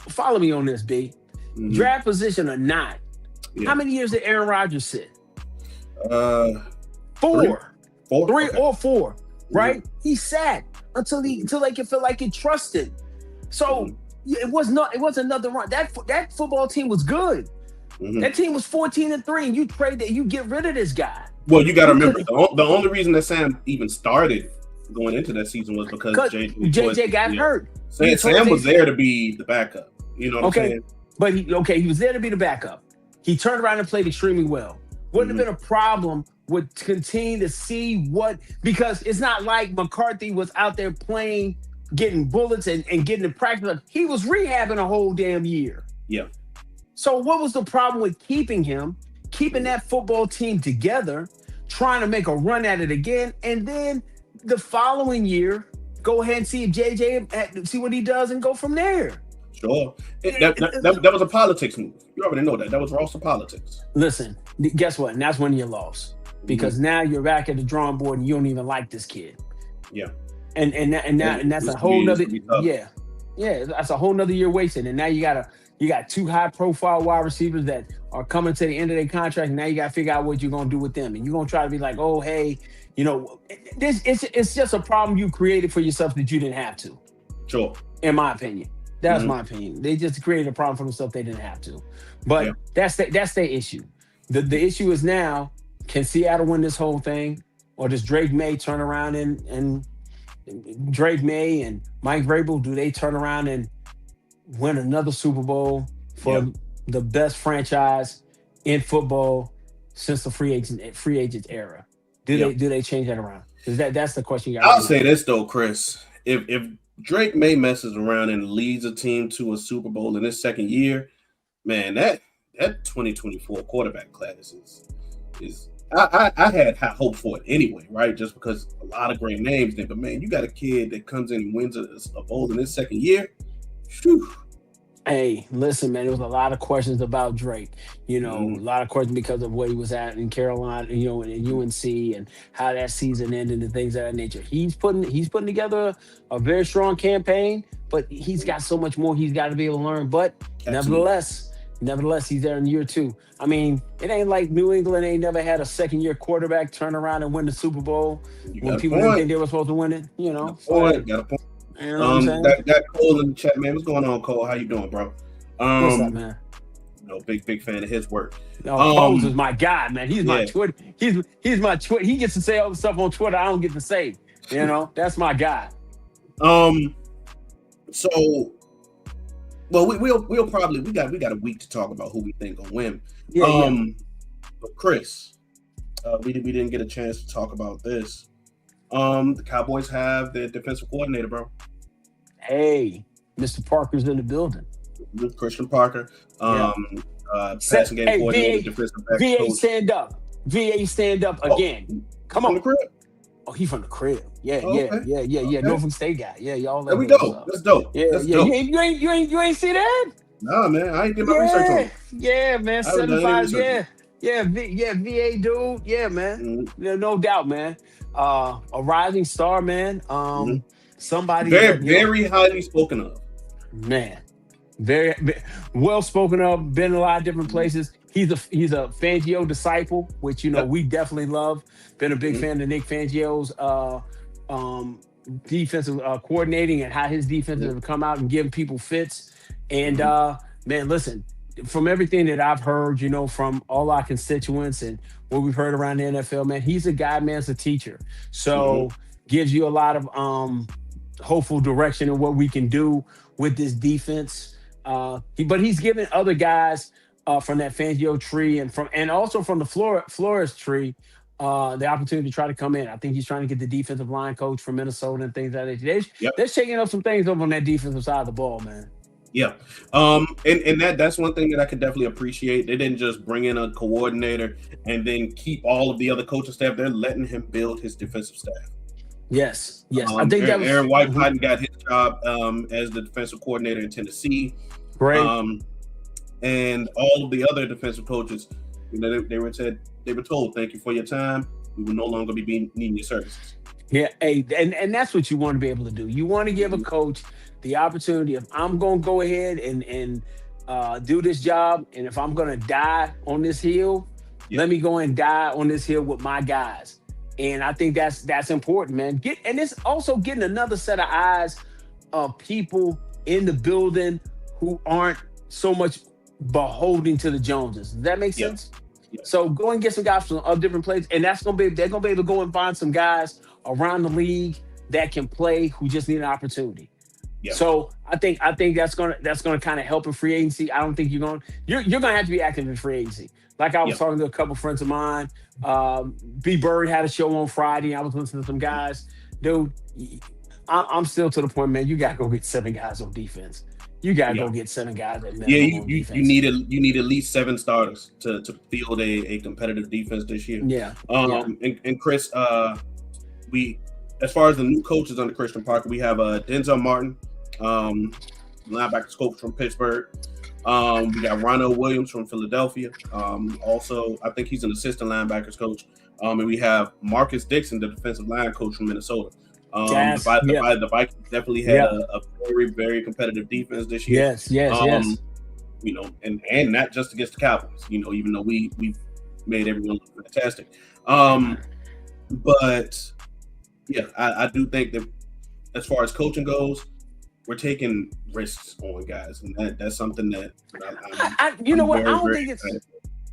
follow me on this, B. Mhm. Draft position or not. How Yeah. many years did Aaron Rodgers sit? Uh, three, Four. four. Three Okay. or four, Mhm. right? He sat until they could feel like he trusted. So Mhm. yeah, it wasn't nothing wrong. That football team was good. Mhm. That team was 14-3, and you trade that you get rid of this guy. Well, you got to You remember could the only reason that Sam even started going into that season was because because JJ was, JJ got yeah. hurt. You told Sam was Jay, there to be the backup. You know what I'm okay, saying? but he was there to be the backup. He turned around and played extremely well. Wouldn't have Hmm. been a problem with continue to see what because it's not like McCarthy was out there playing, getting bullets and getting in practice. He was rehabbing a whole damn year. Yeah. So what was the problem with keeping him, keeping that football team together, trying to make a run at it again, and then the following year, go ahead and see if JJ see what he does and go from there. Sure. That was a politics move. You already know that. That was Ross of politics. Listen, guess what? And that's when you lost Hmm. because now you're back at the drawing board and you don't even like this kid. Yeah. And that's This a could whole be this nother could be tough. yeah, that's a whole nother year wasted. And now you got two high profile wide receivers that are coming to the end of their contract. And now you got to figure out what you're gonna do with them. And you're gonna try to be like, oh hey, this it's just a problem you created for yourself that you didn't have to, Sure. in my opinion. That's Hmm. my opinion. They just created a problem for themselves they didn't have to. Yeah. But that's their issue. The issue is now, can Seattle win this whole thing? Or does Drake May turn around and Drake May and Mike Vrabel, do they turn around and win another Super Bowl Yeah. for the best franchise in football since the free agent era? Do Yeah. they change that around? Because that's the question you got I'll to say do. this though, Chris. If Drake May messes around and leads a team to a Super Bowl in his second year, man, that 2024 quarterback class is I had high hope for it anyway, right? Just because a lot of great names there. But man, you got a kid that comes in and wins a bowl in his second year. Whew. Hey, listen, man, there was a lot of questions about Drake. A Mhm. lot of questions because of where he was at in Carolina, and in UNC and how that season ended and things of that nature. He's putting together a very strong campaign, but he's got so much more he's got to be able to learn. But Absolutely. nevertheless, he's there in year two. I mean, it ain't like New England ain't never had a second year quarterback turn around and win the Super Bowl You when got a people didn't think point. they were supposed to win it. Got a So point. hey, Got a point. you know what I'm saying? That Cole in the chat, man. What's going on, Cole? How you doing, bro? What's up, Um, man? big fan of his work. No, Coles is Um, my guy, man. He's my yeah. Twitter. He's my Twitter. He gets to say all the stuff on Twitter I don't get to say. That's my guy. Um, so well, we'll probably we got a week to talk about who we think will win. Yeah, yeah. But Chris, we didn't get a chance to talk about this. The Cowboys have their defensive coordinator, bro, Hey, Mr. Parker's in the building. Christian Parker. Yeah. Passing game Hey, coordinator, defensive back VA coach. stand up. VA stand up Oh, again. Come from the on. crib. Oh, he from the crib. Yeah, Oh, yeah, okay. yeah, yeah, yeah. Okay. Norfolk State guy. Yeah, y'all There that we good go. stuff. That's dope. Yeah, That's yeah. dope. You ain't see that? Nah, man, I ain't did my research on Yeah, it. yeah, man. I haven't done any 75. research on it. Yeah, VA dude. Yeah, man. Mhm, No doubt, man. A rising star, man. mhm. Somebody Very, that very highly spoken of. man, very well spoken of. Been in a lot of different places. He's a Fangio disciple, which Yep. we definitely love. Been a big Mhm, fan of Nick Fangio's um, defensive coordinating and how his defenses mhm, have come out and given people fits. And mhm, man, listen, from everything that I've heard, from all our constituents and what we've heard around the NFL, man, he's a guy, man, as a teacher. mhm, So gives you a lot of hopeful direction in what we can do with this defense. But he's given other guys from that Fangio tree and also from the Flores tree the opportunity to try to come in. I think he's trying to get the defensive line coach from Minnesota and things like that. Yep. They're shaking up some things over on that defensive side of the ball, man. Yeah. And that's one thing that I could definitely appreciate. They didn't just bring in a coordinator and then keep all of the other coaching staff. They're letting him build his defensive staff. Yes, yes. I think that was Aaron White Cotton got his job as the defensive coordinator in Tennessee. great. Um, and all of the other defensive coaches, they were told, thank you for your time. We will no longer be needing your services. Yeah, hey, and that's what you want to be able to do. You want to give a Mhm. coach the opportunity of I'm going to go ahead and do this job, and if I'm going to die on this hill, Yeah. let me go and die on this hill with my guys. And I think that's important, man. And it's also getting another set of eyes of people in the building who aren't so much beholden to the Joneses. Does that make Yeah. sense? Yeah. So go and get some guys from other different places, and they're gonna be able to go and find some guys around the league that can play who just need an opportunity. Yeah. So I think that's gonna kind of help in free agency. I don't think you're gonna have to be active in free agency. Like I was Yeah. talking to a couple friends of mine. B Bird had a show on Friday. I was listening to some guys. Dude, I'm still to the point, man. You gotta go get 7 guys on defense. You gotta Yeah. go get 7 guys at Yeah, minimum on defense. you need at least 7 starters to field a competitive defense this year. Yeah, yeah. And Chris, we as far as the new coaches under Christian Parker, we have Denzel Martin, um, linebackers coach from Pittsburgh. We got Ronald Williams from Philadelphia. Also, I think he's an assistant linebackers coach. And we have Marcus Dixon, the defensive line coach from Minnesota. Yeah. The Vikings definitely had Yeah. a very, very competitive defense this year. Yes. Um, and not just against the Cowboys, even though we made everyone look fantastic. But yeah, I do think that as far as coaching goes, we're taking risks on guys, and that's something that You know I'm what? very, very excited.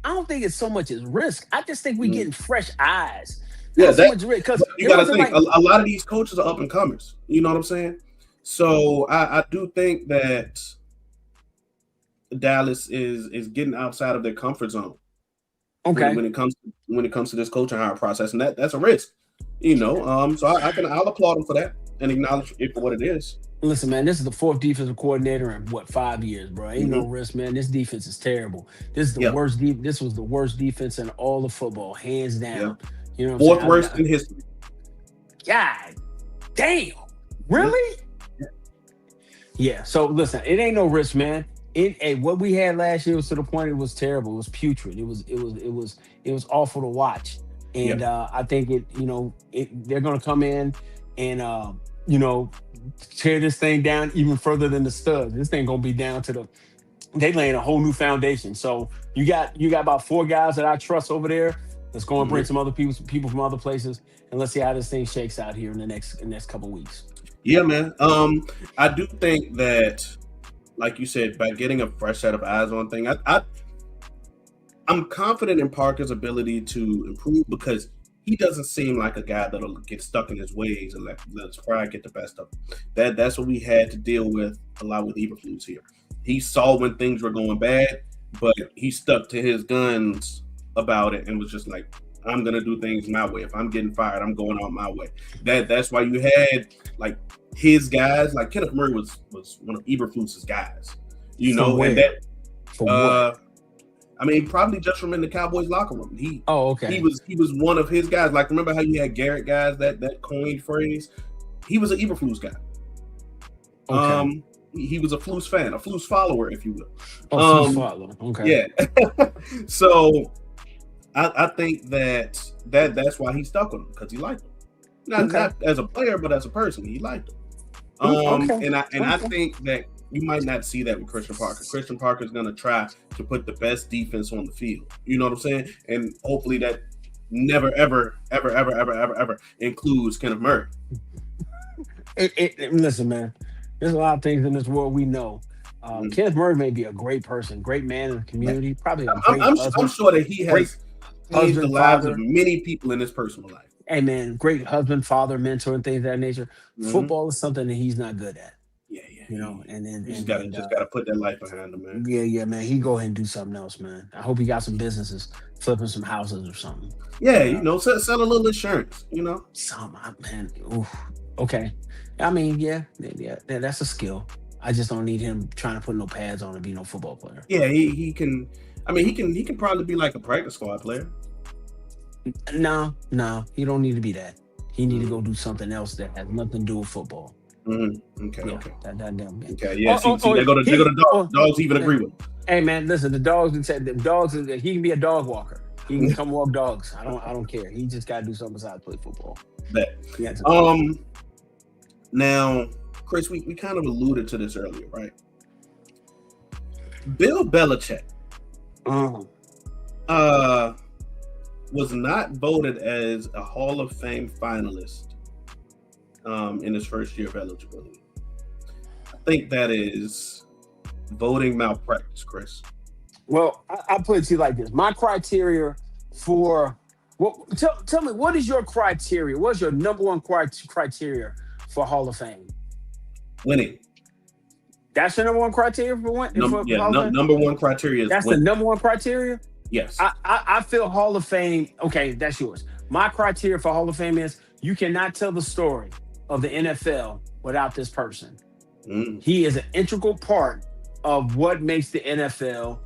I don't think it's so much as risk. I just think we're Mhm. getting fresh eyes. Yeah, Not so that much risk because but you it got to wasn't think like a lot of these coaches are up and comers. You know what I'm saying? So I do think that Dallas is getting outside of their comfort zone okay. when it comes to this coaching hire process, and that's a risk. So I'll applaud them for that and acknowledge it for what it is. Listen, man, this is the fourth defensive coordinator in what 5 years, bro. Ain't no Mhm. risk, man. This defense is terrible. This is the Yeah, worst. This was the worst defense in all of football, hands yeah. down. You know what Fourth I'm worst saying? in history. God damn, Yeah. really? Yeah. So listen, it ain't no risk, man. What we had last year was to the point it was terrible. It was putrid. It was awful to watch. Yeah. And I think they're gonna come in and you know tear this thing down even further than the studs. This thing gonna be down to they laying a whole new foundation. So you got about 4 guys that I trust over there. Let's go and bring Mhm. some other people from other places, and let's see how this thing shakes out here in the next couple weeks. Yeah, man. I do think that, like you said, by getting a fresh set of eyes on thing, I'm confident in Parker's ability to improve because he doesn't seem like a guy that'll get stuck in his ways and let his pride get the best of him. That's what we had to deal with a lot with Eberflus here. He saw when things were going bad, but he stuck to his guns about it and was just like, I'm gonna do things my way. If I'm getting fired, I'm going on my way. That's why you had like his guys, like Kenneth Murray was one of Eberflus's guys, From and where? For what? uh I mean, probably just from in the Cowboys locker room. Oh, He okay. was one of his guys. Like, remember how you had Garrett guys that coined phrase? He was an Eberflus guy. Okay. He was a Flus fan, a Flus follower, if you Oh, will. Flus Um, Fatler. Okay. yeah. So I think that's why he stuck with him because he liked him. Okay. Not as a player, but as a person, he liked him. Okay. And I Okay. think that you might not see that with Christian Parker. Christian Parker is going to try to put the best defense on the field. You know what I'm saying? And hopefully that never, ever, ever, ever, ever, ever, ever includes Kenneth Murray. Listen, man. There's a lot of things in this world we know. Mhm. Kenneth Murray may be a great person, great man in the community, probably a I'm, great I'm, I'm husband, sure that he great has changed the husband, lives of father. many people in his personal life. Hey, man, great husband, father, mentor, and things of that nature. Hmm. Football is something that he's not good at, Yeah, yeah. you know. And then You and just gotta put that life behind him, man. yeah, man, he go ahead and do something else, man. I hope he got some businesses, flipping some houses or something. Yeah, But sell a little insurance. some man, oof, okay. I mean, yeah, that's a skill. I just don't need him trying to put no pads on and be no football player. Yeah, he can. I mean, he can probably be like a practice squad player. No, he don't need to be that. He need to go do something else that has nothing to do with football. Okay, Yeah, okay, that damn game. okay. Yeah, see, they go to dogs. Dogs even agree with. Hey man, listen, the dogs and said the dogs. He can be a dog walker. He can come walk dogs. I don't care. He just got to do something besides play football. That. Yeah. Now, Chris, we kind of alluded to this earlier, right? Bill Belichick, was not voted as a Hall of Fame finalist in his first year of eligibility. I think that is voting malpractice, Chris. Well, I put it to you like this: my criteria for tell me what is your criteria? What's your number one criteria for Hall of Fame? Winning. That's the number one criteria for what? Number one criteria is that's winning. the number one criteria. Yes. I feel Hall of Fame. Okay, that's yours. My criteria for Hall of Fame is you cannot tell the story of the NFL without this person. He is an integral part of what makes the NFL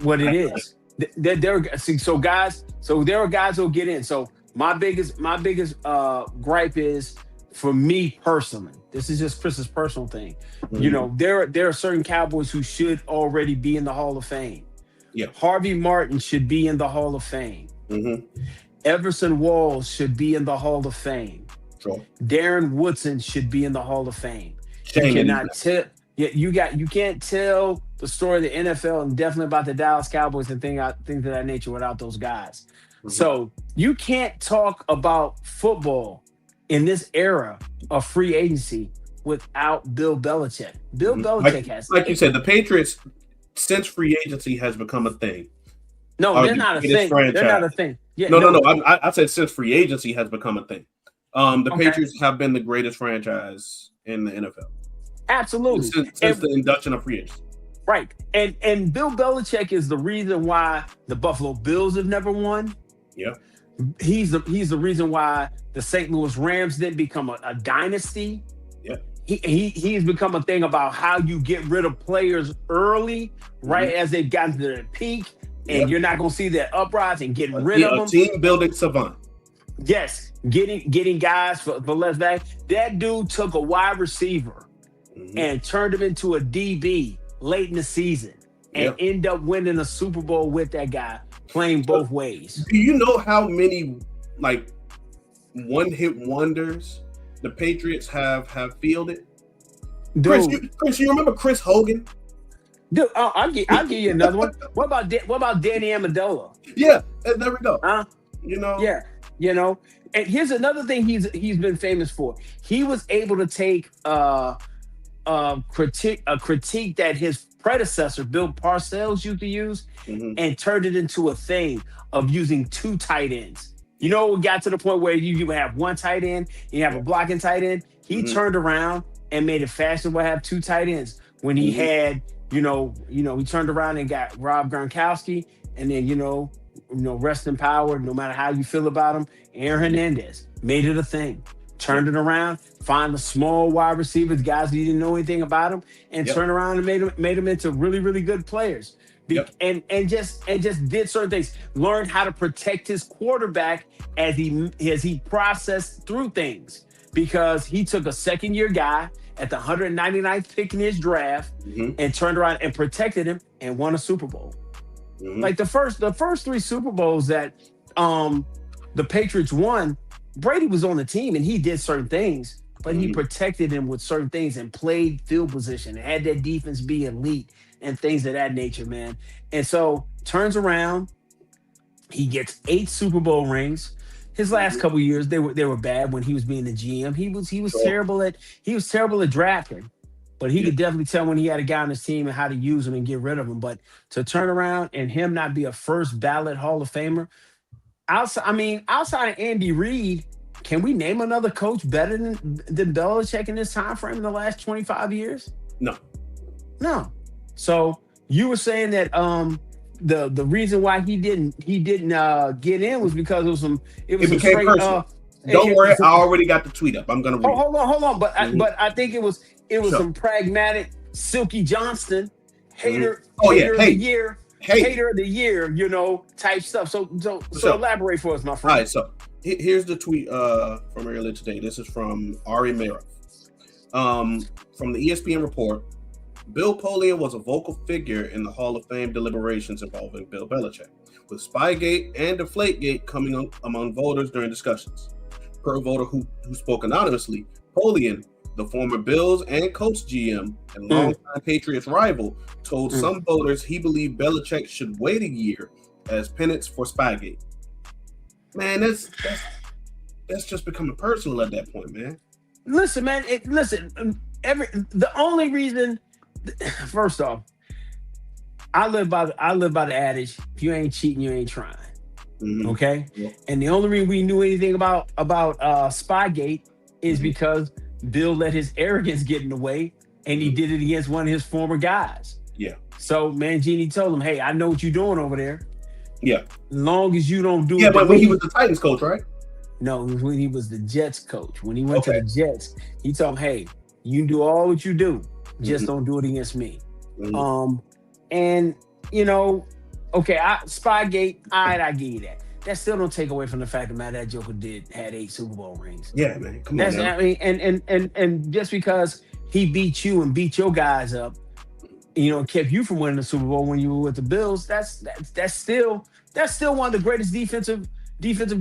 what it is. So there are guys who'll get in. So my biggest gripe is, for me personally, this is just Chris's personal thing. You know, there are certain Cowboys who should already be in the Hall of Fame. Yeah. Harvey Martin should be in the Hall of Fame. Everson Walls should be in the Hall of Fame. Sure. Darren Woodson should be in the Hall of Fame. Shame you cannot tell. You can't tell the story of the NFL and definitely about the Dallas Cowboys and things of that nature without those guys. So you can't talk about football in this era of free agency without Bill Belichick. Bill Belichick has, like you said, the Patriots, since free agency has become a thing. No, they're not a thing. They're not a thing. Yeah, no. I said since free agency has become a thing. The Patriots have been the greatest franchise in the NFL. Absolutely. Since the induction of free agency. Right. And Bill Belichick is the reason why the Buffalo Bills have never won. Yeah. He's the reason why the St. Louis Rams didn't become a dynasty. Yeah. He's become a thing about how you get rid of players early, right as they've gotten to their peak, and you're not going to see that uprise and getting rid of them. A team building savant. Yes, getting guys for less back. That dude took a wide receiver and turned him into a DB late in the season and end up winning a Super Bowl with that guy playing both ways. Do you know how many one-hit wonders the Patriots have fielded? Dude, Chris, you remember Chris Hogan? Dude, I'll give you another one. What about Danny Amendola? Yeah, there we go. You know. Yeah, you know. And here's another thing he's been famous for. He was able to take a critique that his predecessor Bill Parcells used to use and turned it into a thing of using two tight ends. You know, it got to the point where you have one tight end, you have a blocking tight end. He turned around and made it fashionable to have two tight ends. When he had, he turned around and got Rob Gronkowski, and then rest in power. No matter how you feel about him, Aaron Hernandez made it a thing. Turned it around, find the small wide receivers, guys who didn't know anything about them, and turned around and made them into really, really good players. And just did certain things. Learned how to protect his quarterback as he processed through things, because he took a second-year guy at the 199th pick in his draft and turned around and protected him and won a Super Bowl. Like the first three Super Bowls that the Patriots won, Brady was on the team and he did certain things, but he protected him with certain things and played field position and had that defense be elite and things of that nature, man. And so turns around, he gets 8 Super Bowl rings. His last couple of years, they were bad when he was being the GM. He was terrible at drafting, but he could definitely tell when he had a guy on his team and how to use him and get rid of him. But to turn around and him not be a first ballot Hall of Famer, outside of Andy Reid, can we name another coach better than Belichick in this time frame in the last 25 years? No. So you were saying that the reason why he didn't get in was because it was became personal. Don't worry, I already got the tweet up. I'm gonna read. Hold on. But I think it was It was Sure. some pragmatic Silky Johnston hater, Oh yeah, hater of the year, hey, hater of the year, type stuff. So sure. elaborate for us, my All friend. right, so here's the tweet from earlier today. This is from Ari Meira. From the ESPN report, Bill Polian was a vocal figure in the Hall of Fame deliberations involving Bill Belichick, with Spygate and Deflategate coming up among voters during discussions. Per a voter who spoke anonymously, Polian, the former Bills and Colts GM and longtime Patriots rival, told some voters he believed Belichick should wait a year as penance for Spygate. Man, that's just becoming personal at that point, man. Listen, man. The only reason, first off, I live by the adage: if you ain't cheating, you ain't trying. Okay, and the only reason we knew anything about Spygate is because Bill let his arrogance get in the way, and he did it against one of his former guys. Yeah. So Mangini told him, "Hey, I know what you're doing over there. Yeah. As long as you don't do it." Yeah, but when he was the Titans coach, right? No, it was when he was the Jets coach. When he went to the Jets, he told him, "Hey, you can do all what you do, just don't do it against me." And Spygate, I give you that. That still don't take away from the fact that Joker had 8 Super Bowl rings. Yeah, man. Come on. I mean, and just because he beat you and beat your guys up, kept you from winning the Super Bowl when you were with the Bills, that's still one of the greatest defensive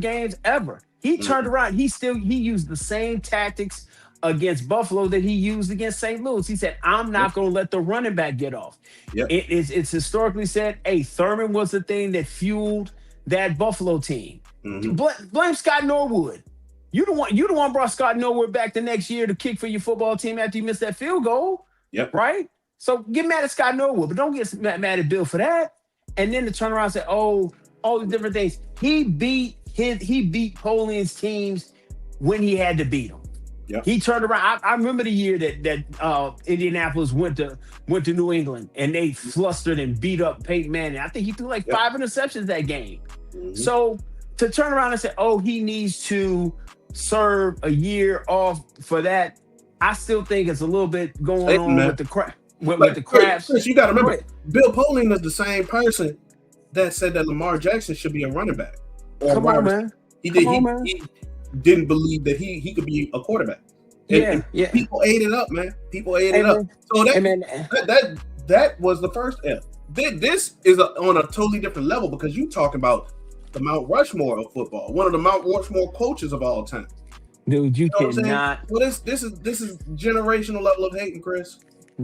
games ever. He turned around. He used the same tactics against Buffalo that he used against St. Louis. He said, "I'm not going to let the running back get off." Yep. It's historically said, hey, Thurman was the thing that fueled that Buffalo team. Blame Scott Norwood. You the one brought Scott Norwood back the next year to kick for your football team after you missed that field goal. Yep. Right? So get mad at Scott Norwood, but don't get mad at Bill for that. And then to turn around and say, oh, all the different things. He beat Polian's teams when he had to beat them. Yep. He turned around. I remember the year that Indianapolis went to New England and they flustered and beat up Peyton Manning. I think he threw like 5 interceptions that game. So to turn around and say, "Oh, he needs to serve a year off for that," I still think it's a little bit going on with the crap. With the craps. Chris, you got to remember, Bill Polian is the same person that said that Lamar Jackson should be a running back. Come on, man. He didn't believe that he could be a quarterback. And people ate it up, man. People ate it up. So that was the first F. This is on a totally different level because you talking about the Mount Rushmore of football, one of the Mount Rushmore coaches of all time. Dude, you cannot. Well, this is generational level of hating, Chris.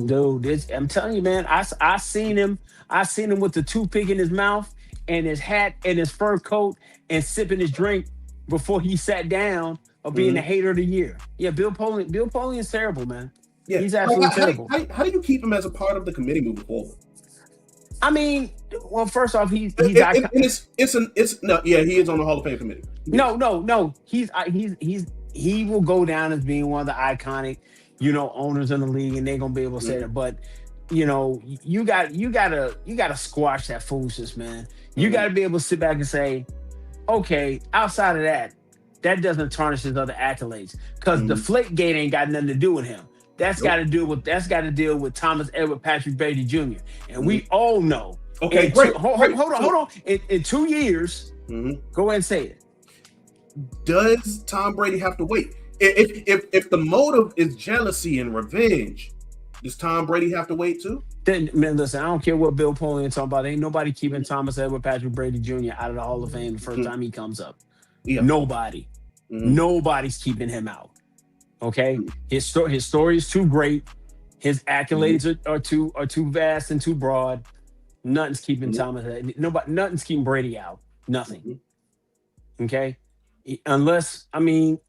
Dude, I'm telling you, man. I seen him with the toothpick in his mouth and his hat and his fur coat and sipping his drink before he sat down of being the hater of the year. Yeah, Bill Polian's terrible, man. Yeah, he's absolutely terrible. How do you keep him as a part of the committee moving forward? I mean, well, first off, he is on the Hall of Fame committee. No. He will go down as being one of the iconic, owners in the league, and they're gonna be able to say that. But you gotta squash that foolishness, man. You gotta be able to sit back and say, okay, outside of that doesn't tarnish his other accolades. Because Deflategate ain't got nothing to do with him. That's got to deal with Thomas Edward Patrick Brady Jr. And we all know. Okay, great. Hold on. In 2 years, go ahead and say it. Does Tom Brady have to wait? If the motive is jealousy and revenge, does Tom Brady have to wait too? Then, man, listen, I don't care what Bill Polian talking about. Ain't nobody keeping Thomas Edward Patrick Brady Jr. out of the Hall of Fame the first time he comes up. Yeah. Nobody. Nobody's keeping him out. Okay? His story is too great. His accolades are too vast and too broad. Nothing's keeping nothing's keeping Brady out. Nothing. Okay? Nothing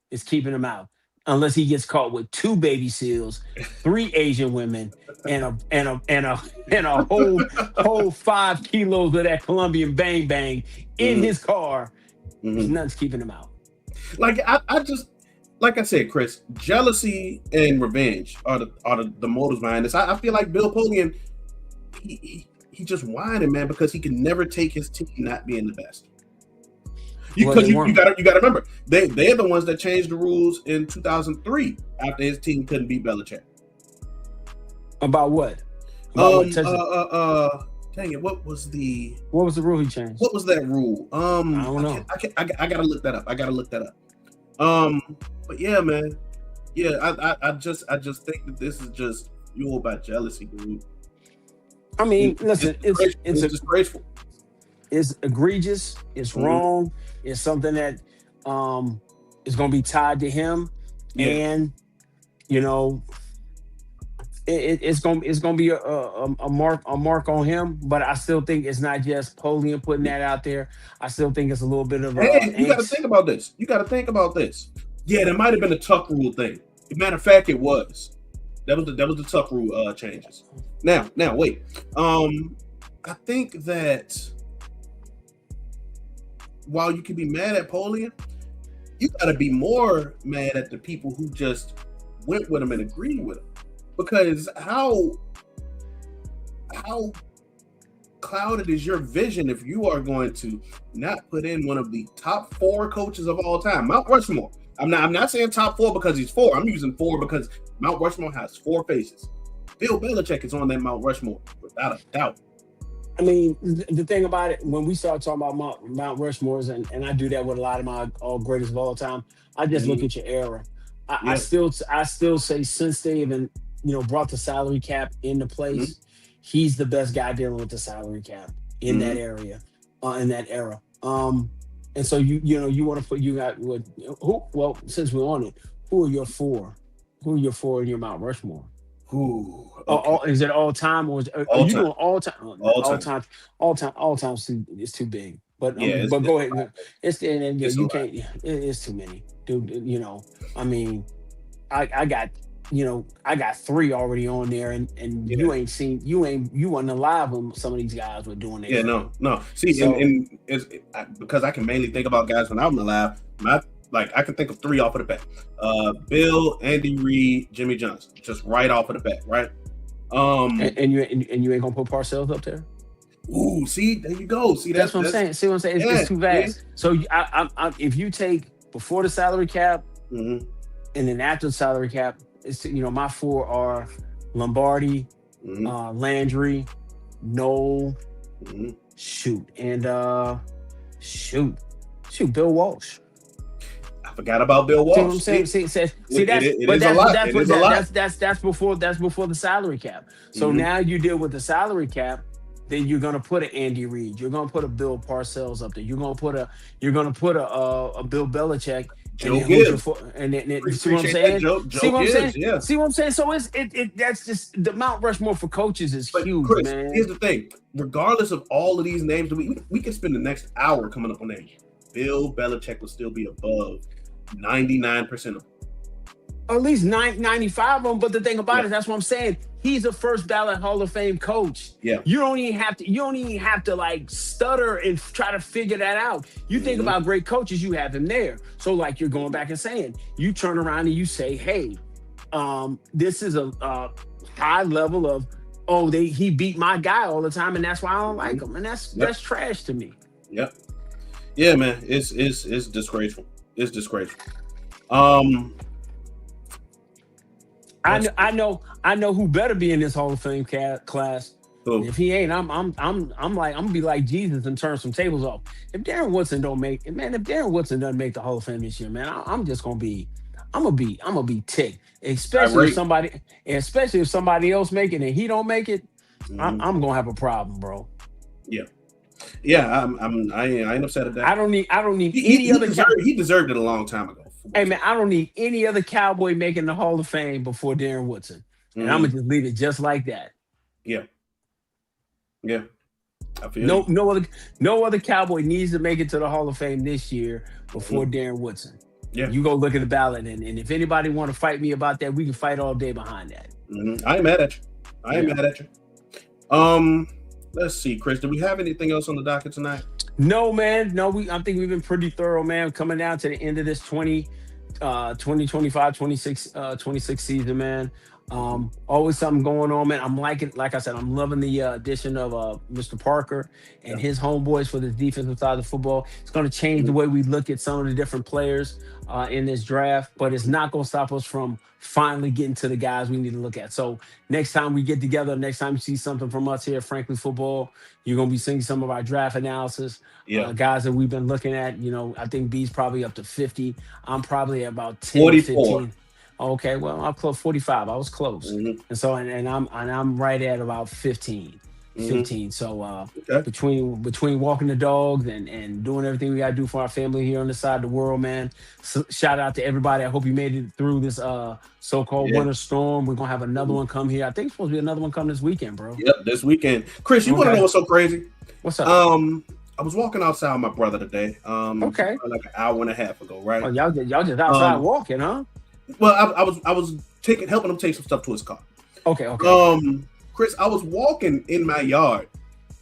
is keeping him out. Unless he gets caught with 2 baby seals, 3 Asian women, and a whole 5 kilos of that Colombian bang bang in his car. Nothing's keeping him out. Like I said, Chris, jealousy and revenge are the motives behind this. I feel like Bill Polian, he just whining, man, because he can never take his team not being the best. Well, they you weren't. gotta remember they're the ones that changed the rules in 2003 after his team couldn't beat Belichick. About what? About what Um, uh, touchdown? uh, uh, Dang it, What was the rule he changed? what was that rule? I don't know. I gotta look that up. I gotta look that up. But yeah, man, yeah, I just think that this is just fueled by jealousy, dude. I mean, It's listen, disgraceful. It's disgraceful. it's egregious. It's Mhm. wrong. It's something that um is going to be tied to him, Yeah. and you know, it's gonna be a mark on him. But I still think it's not just Polian putting that out there. I still think it's a little bit of And you got to angst. think about this. You got to think about this. Yeah, there might have been a tuck rule thing. Matter of fact, it was. That was the tuck rule changes. Now wait. I think that while you can be mad at Polian, you got to be more mad at the people who just went with him and agreed with him. Because how clouded is your vision if you are going to not put in one of the top four coaches of all time, Mount Rushmore? I'm not saying top four because he's four. I'm using four because Mount Rushmore has four faces. Bill Belichick is on that Mount Rushmore without a doubt. I mean, the thing about it, when we start talking about Mount Rushmores, and I do that with a lot of my all greatest of all time, I just look Mhm. at your era. Yeah. I still say since they even brought the salary cap into Mhm. place, he's the best guy dealing with the salary cap in that Mhm. area, in that era. And so you want to put you got what who? Well, since we're on it, who are your four? Who are your four in your Mount Rushmore? Ooh, okay. Is it all time, or are All you time. doing all time? All All time. time, all time is too big. Yeah, But it's go a ahead. lot. It's and yeah, It's a you lot. can't. It's too many, dude. I mean, I got I got three already on there, and Yeah. you wasn't alive when some of these guys were doing their Yeah, thing. no. See, So because I can mainly think about guys when I'm alive. I can think of three off of the bat. Bill, Andy Reid, Jimmy Johnson, just right off of the bat, right? Um, and you ain't gonna put Parcells up there. ooh, see, there you go. See, That's what I'm that's saying. See what I'm saying? It's yeah, too yeah. vast. So if you take before the salary cap Hmm. and then after the salary cap, my four are Lombardi, Hmm. Landry, Noel, Hmm. shoot, and shoot, Bill Walsh. I forgot about Bill See what I'm Walsh. saying? See, See that's it but is a that's but lot. that's It what is a lot. that's before the salary cap. So Hmm. now you deal with the salary cap. Then you're gonna put an Andy Reid. You're gonna put a Bill Parcells up there. You're gonna put a Bill Belichick. And Joe then who's your Gibbs. four? And then see what I'm Appreciate that, saying? See Joe what I'm saying? Gibbs. Yeah. See what I'm saying? So that's just the Mount Rushmore for coaches is But huge, Chris, here's man. the thing. Regardless of all of these names, we can spend the next hour coming up on names. Bill Belichick will still be above 99% of them. Or at least 95 of them. But the thing about Yeah, it, that's what I'm saying. He's a first ballot Hall of Fame coach. yeah. You don't even have to like stutter and try to figure that out. You think Hmm. about great coaches, you have him there. So like you're going back and saying, you turn around and you say, hey, this is a high level of he beat my guy all the time, and that's why I don't like him. And Yep, that's trash to me. yep. Yeah, man. It's disgraceful. It's disgraceful. Um, let's I know who better be in this Hall of Fame class. go. If he ain't, I'm like I'm gonna be like Jesus and turn some tables off. If Darren Woodson don't make it, man, if Darren Woodson doesn't make the Hall of Fame this year, man, I'm just gonna be, I'm gonna be ticked. Irate. Especially if somebody else make it and he don't make it, Hmm. I'm gonna have a problem, bro. Yeah, yeah. I ain't upset at that. I don't need any other He deserved it a long time ago. Hey man, I don't need any other Cowboy making the Hall of Fame before Darren Woodson, and I'm Hmm. gonna just leave it just like that. Yeah, yeah. I feel No, you. no other Cowboy needs to make it to the Hall of Fame this year before Hmm. Darren Woodson. Yeah. You go look at the ballot, and if anybody want to fight me about that, we can fight all day behind that. I ain't mad at you. I ain't Yeah. mad at you. Um, let's see, Chris. Do we have anything else on the docket tonight? No, man. No, I think we've been pretty thorough, man. Coming down to the end of this 2025, 26 season, man. Always something going on, man. I'm liking, like I said, I'm loving the addition of Mr. Parker and Yeah. his homeboys for this defensive side of football. It's going to change the Mhm. way we look at some of the different players in this draft, but it's not going to stop us from finally getting to the guys we need to look at. So next time we get together, next time you see something from us here at Frankly Football, you're going to be seeing some of our draft analysis. Yeah. Guys that we've been looking at, I think B's probably up to 50. I'm probably about 10 to 44. 15. Okay, well, I'm close 45. I was close. Hmm. And so and I'm right at about 15. Hmm. 15. So Okay. between walking the dogs and doing everything we gotta do for our family here on this side of the world, man. So, shout out to everybody. I hope you made it through this so-called Yeah. winter storm. We're gonna have another Mhm. one come here. I think it's supposed to be another one come this weekend, bro. Yep. This weekend, Chris, you want to know Okay. what's so crazy? What's up? Um, I was walking outside with my brother today. Okay. Like an hour and a half ago, Oh, right? y'all just outside Um, walking, huh? well, I was helping him take some stuff to his car. Okay. Chris, I was walking in my yard.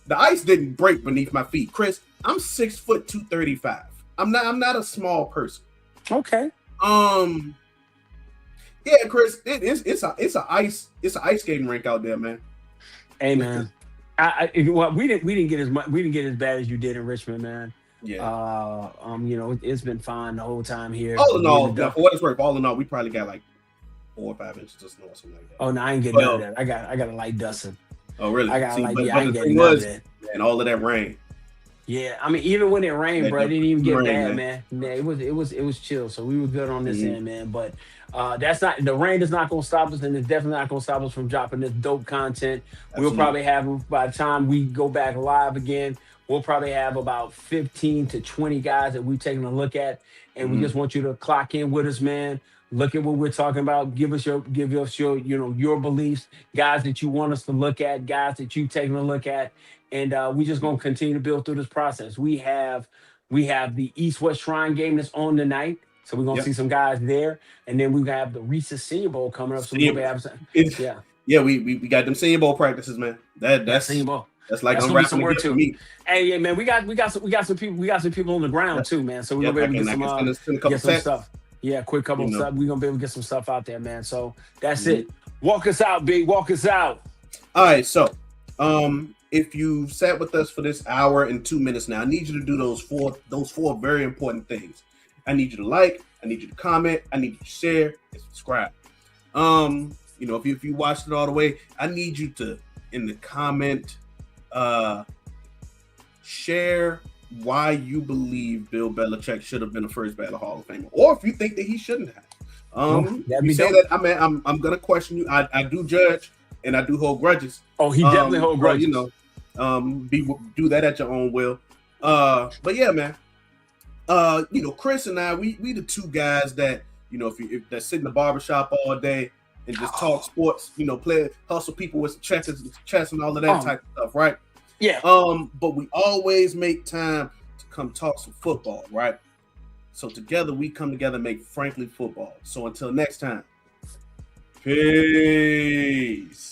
The ice didn't break beneath my feet. Chris, I'm 6 foot 235. I'm not a small person. Okay. Um, yeah, Chris, it's a ice skating rink out there, man. Hey, man. Well, we didn't get we didn't get as bad as you did in Richmond, man. Yeah. It's been fine the whole time here. All in Getting all, it now done. for what it's worth, all in all, we probably got like 4 or 5 inches of snow or something like that. Oh no, I ain't getting none of Well, that. I got a light dusting. oh really? I got See, like but, yeah, I but ain't the getting thing none of was, that. man, all of that rain, Yeah, I mean, even when it rained, that bro, it didn't even get rain, bad, man. man. Yeah, it was chill. So we were good on this Hmm. end, man. But that's not the rain is not gonna stop us, and it's definitely not gonna stop us from dropping this dope content. We'll Absolutely. probably have by the time we go back live again, we'll probably have about 15 to 20 guys that we've taken a look at, and we Hmm. just want you to clock in with us, man. Look at what we're talking about. Give us your your beliefs, guys that you want us to look at, guys that you've taken a look at, and we just gonna continue to build through this process. We have the East West Shrine game that's on tonight, so we're gonna Yep. see some guys there, and then we have the Reese's Senior Bowl coming up, so we're gonna See, be having some, it's yeah, yeah, we got them senior bowl practices, man. That yeah, Senior that's Bowl. that's like That's gonna be unwrapping some the work gift for too. me. Hey, yeah, man, we got some people on the ground Yep. too, man. So we're gonna Yep. be I able to can get I some can send a couple get some texts. stuff. Yeah, quick couple You of know. stuff. We're gonna be able to get some stuff out there, man. So that's Mhm. it. Walk us out, B. Walk us out. All right, so if you sat with us for this hour and 2 minutes now, I need you to do those four very important things. I need you to like, I need you to comment, I need you to share and subscribe. If you watched it all the way, I need you to in the comment share why you believe Bill Belichick should have been a first ballot Hall of Famer, or if you think that he shouldn't have. Oh, that'd You be say dope. that I'm gonna question you. I do judge and I do hold grudges. Oh, he definitely hold So grudges. do that at your own will. But yeah, man. Chris and I, we the two guys that if that sit in the barbershop all day and just talk sports, play hustle people with some chess and all of that Oh, type of stuff, right? yeah. But we always make time to come talk some football, right? So together we come together and make Frankly Football. So until next time, peace.